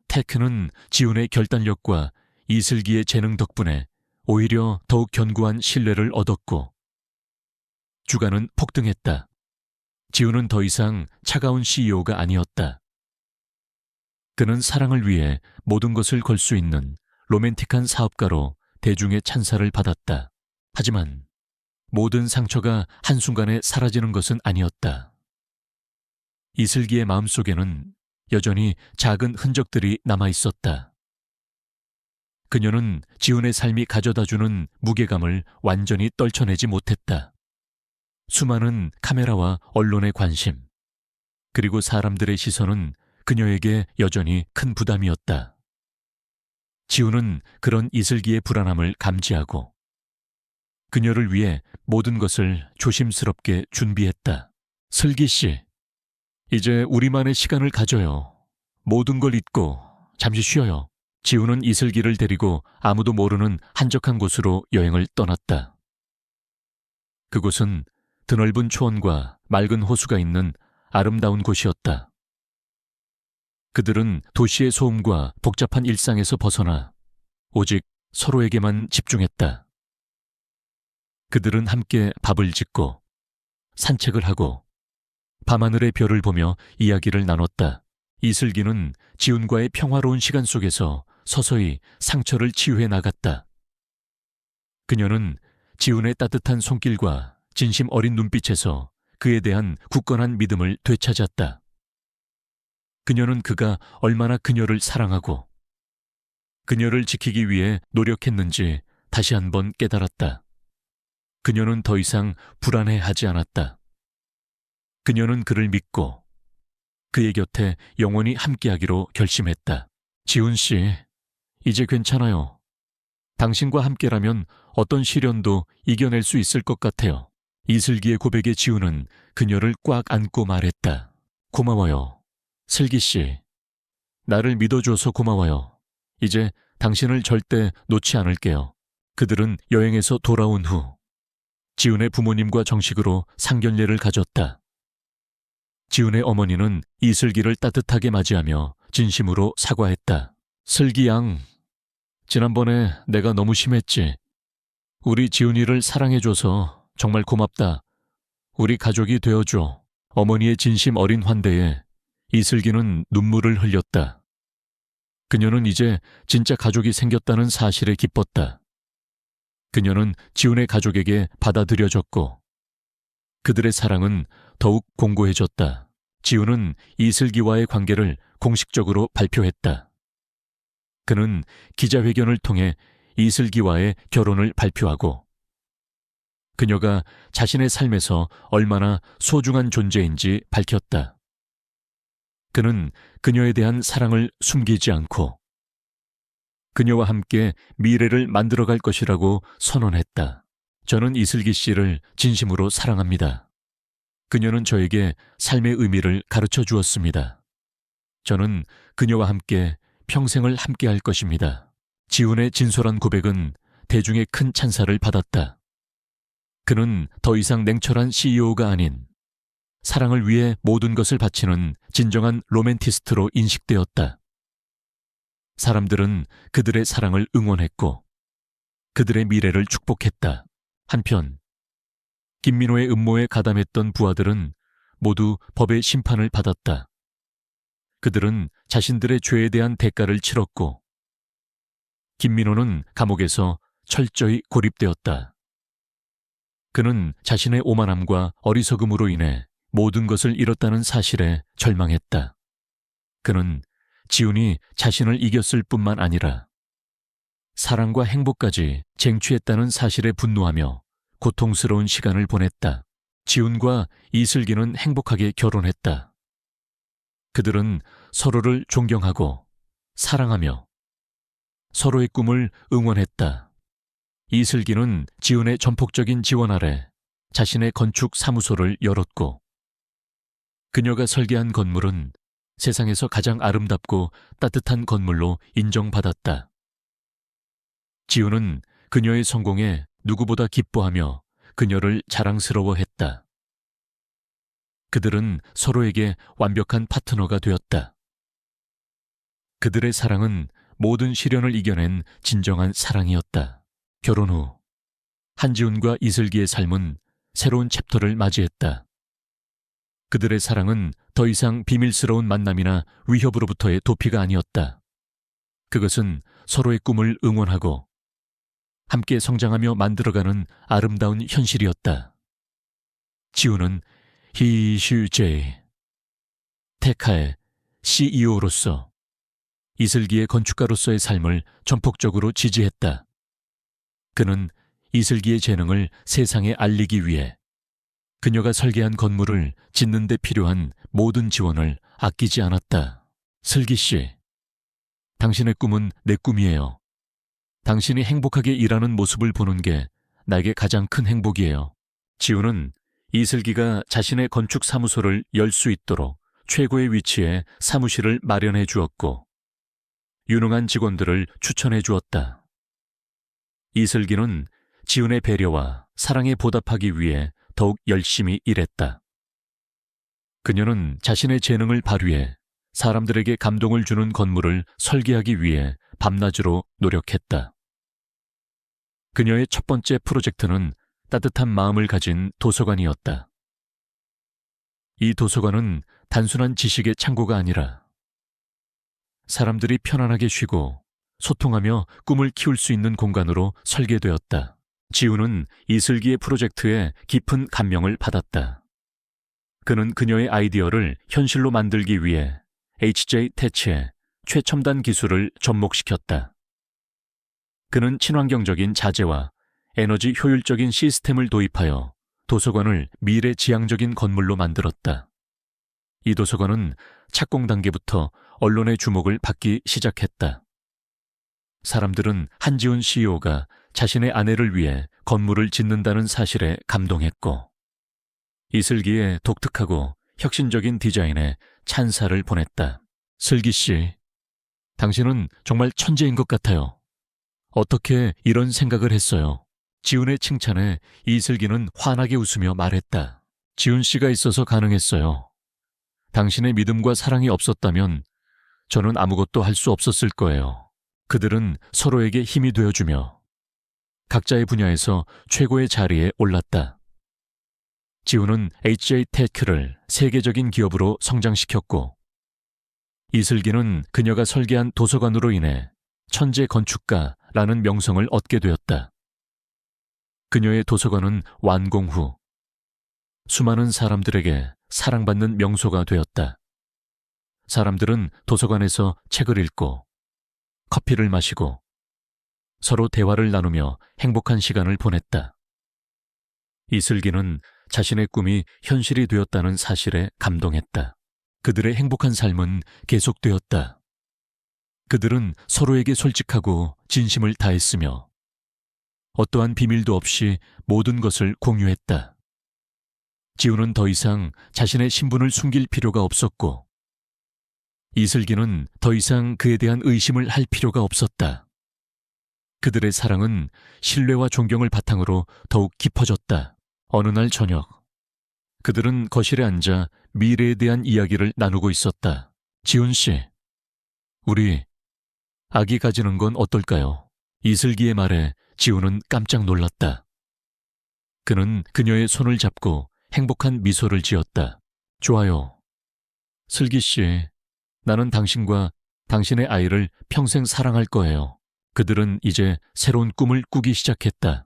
테크는 지훈의 결단력과 이슬기의 재능 덕분에 오히려 더욱 견고한 신뢰를 얻었고 주가는 폭등했다. 지훈은 더 이상 차가운 CEO가 아니었다. 그는 사랑을 위해 모든 것을 걸 수 있는 로맨틱한 사업가로 대중의 찬사를 받았다. 하지만 모든 상처가 한순간에 사라지는 것은 아니었다. 이슬기의 마음속에는 여전히 작은 흔적들이 남아있었다. 그녀는 지훈의 삶이 가져다주는 무게감을 완전히 떨쳐내지 못했다. 수많은 카메라와 언론의 관심, 그리고 사람들의 시선은 그녀에게 여전히 큰 부담이었다. 지훈은 그런 이슬기의 불안함을 감지하고 그녀를 위해 모든 것을 조심스럽게 준비했다. 슬기 씨, 이제 우리만의 시간을 가져요. 모든 걸 잊고 잠시 쉬어요. 지훈은 이슬기를 데리고 아무도 모르는 한적한 곳으로 여행을 떠났다. 그곳은 드넓은 초원과 맑은 호수가 있는 아름다운 곳이었다. 그들은 도시의 소음과 복잡한 일상에서 벗어나 오직 서로에게만 집중했다. 그들은 함께 밥을 짓고 산책을 하고 밤하늘의 별을 보며 이야기를 나눴다. 이슬기는 지훈과의 평화로운 시간 속에서 서서히 상처를 치유해 나갔다. 그녀는 지훈의 따뜻한 손길과 진심 어린 눈빛에서 그에 대한 굳건한 믿음을 되찾았다. 그녀는 그가 얼마나 그녀를 사랑하고 그녀를 지키기 위해 노력했는지 다시 한번 깨달았다. 그녀는 더 이상 불안해하지 않았다. 그녀는 그를 믿고 그의 곁에 영원히 함께하기로 결심했다. 지훈 씨, 이제 괜찮아요. 당신과 함께라면 어떤 시련도 이겨낼 수 있을 것 같아요. 이슬기의 고백에 지훈은 그녀를 꽉 안고 말했다. 고마워요. 슬기 씨, 나를 믿어줘서 고마워요. 이제 당신을 절대 놓지 않을게요. 그들은 여행에서 돌아온 후 지훈의 부모님과 정식으로 상견례를 가졌다. 지훈의 어머니는 이슬기를 따뜻하게 맞이하며 진심으로 사과했다. 슬기 양, 지난번에 내가 너무 심했지. 우리 지훈이를 사랑해줘서 정말 고맙다. 우리 가족이 되어줘. 어머니의 진심 어린 환대에 이슬기는 눈물을 흘렸다. 그녀는 이제 진짜 가족이 생겼다는 사실에 기뻤다. 그녀는 지훈의 가족에게 받아들여졌고 그들의 사랑은 더욱 공고해졌다. 지훈은 이슬기와의 관계를 공식적으로 발표했다. 그는 기자회견을 통해 이슬기와의 결혼을 발표하고 그녀가 자신의 삶에서 얼마나 소중한 존재인지 밝혔다. 그는 그녀에 대한 사랑을 숨기지 않고 그녀와 함께 미래를 만들어갈 것이라고 선언했다. 저는 이슬기 씨를 진심으로 사랑합니다. 그녀는 저에게 삶의 의미를 가르쳐 주었습니다. 저는 그녀와 함께 평생을 함께할 것입니다. 지훈의 진솔한 고백은 대중의 큰 찬사를 받았다. 그는 더 이상 냉철한 CEO가 아닌 사랑을 위해 모든 것을 바치는 진정한 로맨티스트로 인식되었다. 사람들은 그들의 사랑을 응원했고 그들의 미래를 축복했다. 한편 김민호의 음모에 가담했던 부하들은 모두 법의 심판을 받았다. 그들은 자신들의 죄에 대한 대가를 치렀고 김민호는 감옥에서 철저히 고립되었다. 그는 자신의 오만함과 어리석음으로 인해 모든 것을 잃었다는 사실에 절망했다. 그는 지훈이 자신을 이겼을 뿐만 아니라 사랑과 행복까지 쟁취했다는 사실에 분노하며 고통스러운 시간을 보냈다. 지훈과 이슬기는 행복하게 결혼했다. 그들은 서로를 존경하고 사랑하며 서로의 꿈을 응원했다. 이슬기는 지훈의 전폭적인 지원 아래 자신의 건축 사무소를 열었고 그녀가 설계한 건물은 세상에서 가장 아름답고 따뜻한 건물로 인정받았다. 지훈은 그녀의 성공에 누구보다 기뻐하며 그녀를 자랑스러워했다. 그들은 서로에게 완벽한 파트너가 되었다. 그들의 사랑은 모든 시련을 이겨낸 진정한 사랑이었다. 결혼 후 한지훈과 이슬기의 삶은 새로운 챕터를 맞이했다. 그들의 사랑은 더 이상 비밀스러운 만남이나 위협으로부터의 도피가 아니었다. 그것은 서로의 꿈을 응원하고 함께 성장하며 만들어가는 아름다운 현실이었다. 지훈은 히슈제이 테카의 CEO로서 이슬기의 건축가로서의 삶을 전폭적으로 지지했다. 그는 이슬기의 재능을 세상에 알리기 위해 그녀가 설계한 건물을 짓는 데 필요한 모든 지원을 아끼지 않았다. 슬기 씨, 당신의 꿈은 내 꿈이에요. 당신이 행복하게 일하는 모습을 보는 게 나에게 가장 큰 행복이에요. 지훈은 이슬기가 자신의 건축 사무소를 열 수 있도록 최고의 위치에 사무실을 마련해 주었고 유능한 직원들을 추천해 주었다. 이슬기는 지훈의 배려와 사랑에 보답하기 위해 더욱 열심히 일했다. 그녀는 자신의 재능을 발휘해 사람들에게 감동을 주는 건물을 설계하기 위해 밤낮으로 노력했다. 그녀의 첫 번째 프로젝트는 따뜻한 마음을 가진 도서관이었다. 이 도서관은 단순한 지식의 창고가 아니라 사람들이 편안하게 쉬고 소통하며 꿈을 키울 수 있는 공간으로 설계되었다. 지훈은 이슬기의 프로젝트에 깊은 감명을 받았다. 그는 그녀의 아이디어를 현실로 만들기 위해 HJ 태치의 최첨단 기술을 접목시켰다. 그는 친환경적인 자재와 에너지 효율적인 시스템을 도입하여 도서관을 미래지향적인 건물로 만들었다. 이 도서관은 착공 단계부터 언론의 주목을 받기 시작했다. 사람들은 한지훈 CEO가 자신의 아내를 위해 건물을 짓는다는 사실에 감동했고 이슬기의 독특하고 혁신적인 디자인에 찬사를 보냈다. 슬기 씨, 당신은 정말 천재인 것 같아요. 어떻게 이런 생각을 했어요? 지훈의 칭찬에 이슬기는 환하게 웃으며 말했다. 지훈 씨가 있어서 가능했어요. 당신의 믿음과 사랑이 없었다면 저는 아무것도 할 수 없었을 거예요. 그들은 서로에게 힘이 되어주며 각자의 분야에서 최고의 자리에 올랐다. 지훈은 HJ테크를 세계적인 기업으로 성장시켰고 이슬기는 그녀가 설계한 도서관으로 인해 천재 건축가라는 명성을 얻게 되었다. 그녀의 도서관은 완공 후 수많은 사람들에게 사랑받는 명소가 되었다. 사람들은 도서관에서 책을 읽고 커피를 마시고 서로 대화를 나누며 행복한 시간을 보냈다. 이슬기는 자신의 꿈이 현실이 되었다는 사실에 감동했다. 그들의 행복한 삶은 계속되었다. 그들은 서로에게 솔직하고 진심을 다했으며 어떠한 비밀도 없이 모든 것을 공유했다. 지우는 더 이상 자신의 신분을 숨길 필요가 없었고 이슬기는 더 이상 그에 대한 의심을 할 필요가 없었다. 그들의 사랑은 신뢰와 존경을 바탕으로 더욱 깊어졌다. 어느 날 저녁, 그들은 거실에 앉아 미래에 대한 이야기를 나누고 있었다. 지훈 씨, 우리 아기 가지는 건 어떨까요? 이슬기의 말에 지훈은 깜짝 놀랐다. 그는 그녀의 손을 잡고 행복한 미소를 지었다. 좋아요. 슬기 씨, 나는 당신과 당신의 아이를 평생 사랑할 거예요. 그들은 이제 새로운 꿈을 꾸기 시작했다.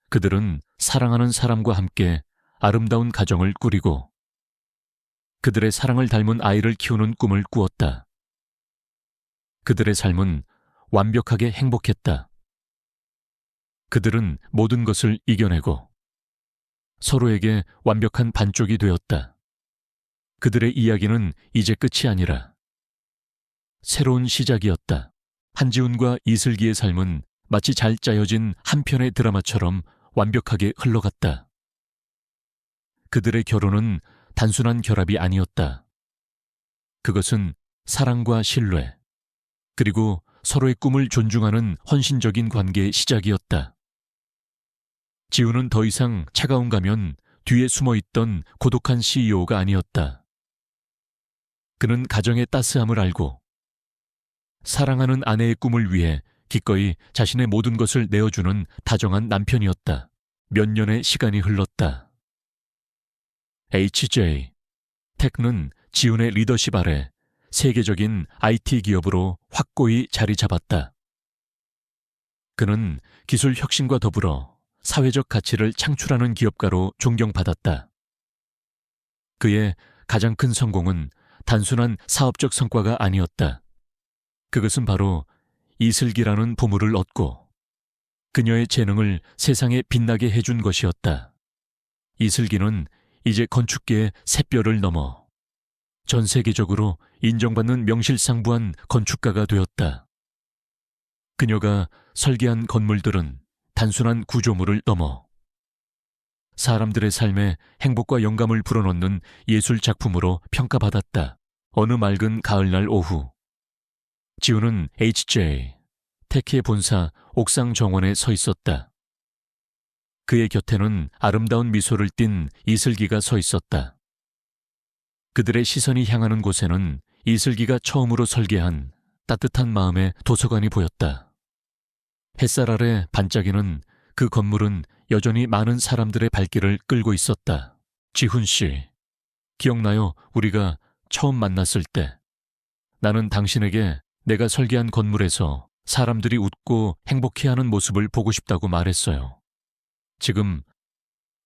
그들은 사랑하는 사람과 함께 아름다운 가정을 꾸리고 그들의 사랑을 닮은 아이를 키우는 꿈을 꾸었다. 그들의 삶은 완벽하게 행복했다. 그들은 모든 것을 이겨내고 서로에게 완벽한 반쪽이 되었다. 그들의 이야기는 이제 끝이 아니라 새로운 시작이었다. 한지훈과 이슬기의 삶은 마치 잘 짜여진 한 편의 드라마처럼 완벽하게 흘러갔다. 그들의 결혼은 단순한 결합이 아니었다. 그것은 사랑과 신뢰, 그리고 서로의 꿈을 존중하는 헌신적인 관계의 시작이었다. 지우는 더 이상 차가운 가면 뒤에 숨어있던 고독한 CEO가 아니었다. 그는 가정의 따스함을 알고 사랑하는 아내의 꿈을 위해 기꺼이 자신의 모든 것을 내어주는 다정한 남편이었다. 몇 년의 시간이 흘렀다. HJ 테크는 지훈의 리더십 아래 세계적인 IT 기업으로 확고히 자리 잡았다. 그는 기술 혁신과 더불어 사회적 가치를 창출하는 기업가로 존경받았다. 그의 가장 큰 성공은 단순한 사업적 성과가 아니었다. 그것은 바로 이슬기라는 보물을 얻고 그녀의 재능을 세상에 빛나게 해준 것이었다. 이슬기는 이제 건축계의 샛별을 넘어 전 세계적으로 인정받는 명실상부한 건축가가 되었다. 그녀가 설계한 건물들은 단순한 구조물을 넘어 사람들의 삶에 행복과 영감을 불어넣는 예술 작품으로 평가받았다. 어느 맑은 가을날 오후, 지훈은 HJ 테키의 본사 옥상 정원에 서 있었다. 그의 곁에는 아름다운 미소를 띤 이슬기가 서 있었다. 그들의 시선이 향하는 곳에는 이슬기가 처음으로 설계한 따뜻한 마음의 도서관이 보였다. 햇살 아래 반짝이는 그 건물은 여전히 많은 사람들의 발길을 끌고 있었다. 지훈 씨, 기억나요? 우리가 처음 만났을 때 나는 당신에게 내가 설계한 건물에서 사람들이 웃고 행복해하는 모습을 보고 싶다고 말했어요. 지금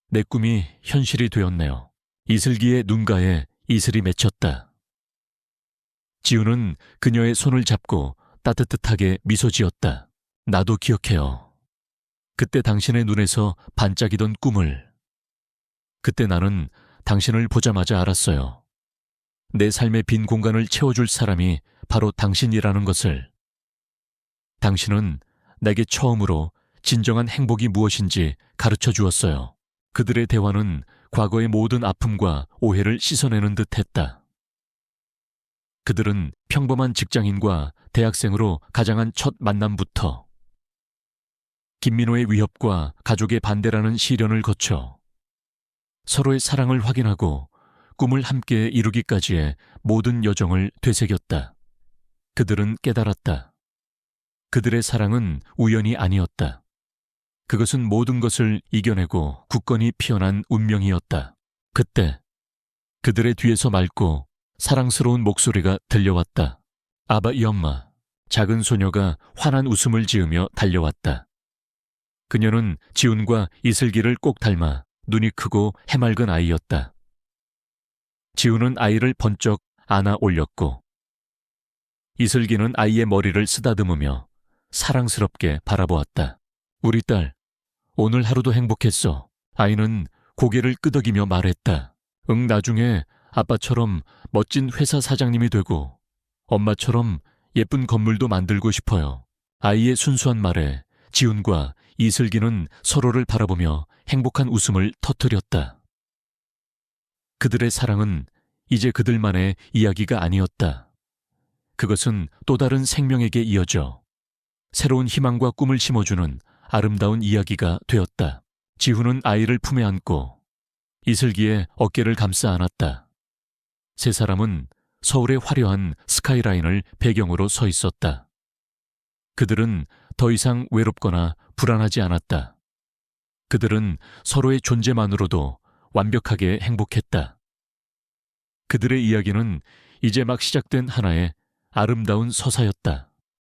내 꿈이 현실이 되었네요. 이슬기의 눈가에 이슬이 맺혔다. 지훈은 그녀의 손을 잡고 따뜻하게 미소 지었다. 나도 기억해요. 그때 당신의 눈에서 반짝이던 꿈을. 그때 나는 당신을 보자마자 알았어요. 내 삶의 빈 공간을 채워줄 사람이 바로 당신이라는 것을. 당신은 내게 처음으로 진정한 행복이 무엇인지 가르쳐 주었어요. 그들의 대화는 과거의 모든 아픔과 오해를 씻어내는 듯 했다. 그들은 평범한 직장인과 대학생으로 가장한 첫 만남부터 김민호의 위협과 가족의 반대라는 시련을 거쳐 서로의 사랑을 확인하고 꿈을 함께 이루기까지의 모든 여정을 되새겼다. 그들은 깨달았다. 그들의 사랑은 우연이 아니었다. 그것은 모든 것을 이겨내고 굳건히 피어난 운명이었다. 그때 그들의 뒤에서 맑고 사랑스러운 목소리가 들려왔다. 아바 이 엄마. 작은 소녀가 환한 웃음을 지으며 달려왔다. 그녀는 지훈과 이슬기를 꼭 닮아 눈이 크고 해맑은 아이였다. 지훈은 아이를 번쩍 안아 올렸고 이슬기는 아이의 머리를 쓰다듬으며 사랑스럽게 바라보았다. 우리 딸, 오늘 하루도 행복했어. 아이는 고개를 끄덕이며 말했다. 응, 나중에 아빠처럼 멋진 회사 사장님이 되고 엄마처럼 예쁜 건물도 만들고 싶어요. 아이의 순수한 말에 지훈과 이슬기는 서로를 바라보며 행복한 웃음을 터뜨렸다. 그들의 사랑은 이제 그들만의 이야기가 아니었다. 그것은 또 다른 생명에게 이어져 새로운 희망과 꿈을 심어주는 아름다운 이야기가 되었다. 지훈은 아이를 품에 안고 이슬기의 어깨를 감싸 안았다. 세 사람은 서울의 화려한 스카이라인을 배경으로 서 있었다. 그들은 더 이상 외롭거나 불안하지 않았다. 그들은 서로의 존재만으로도 완벽하게 행복했다. 그들의 이야기는 이제 막 시작된 하나의 아름다운 서사였다.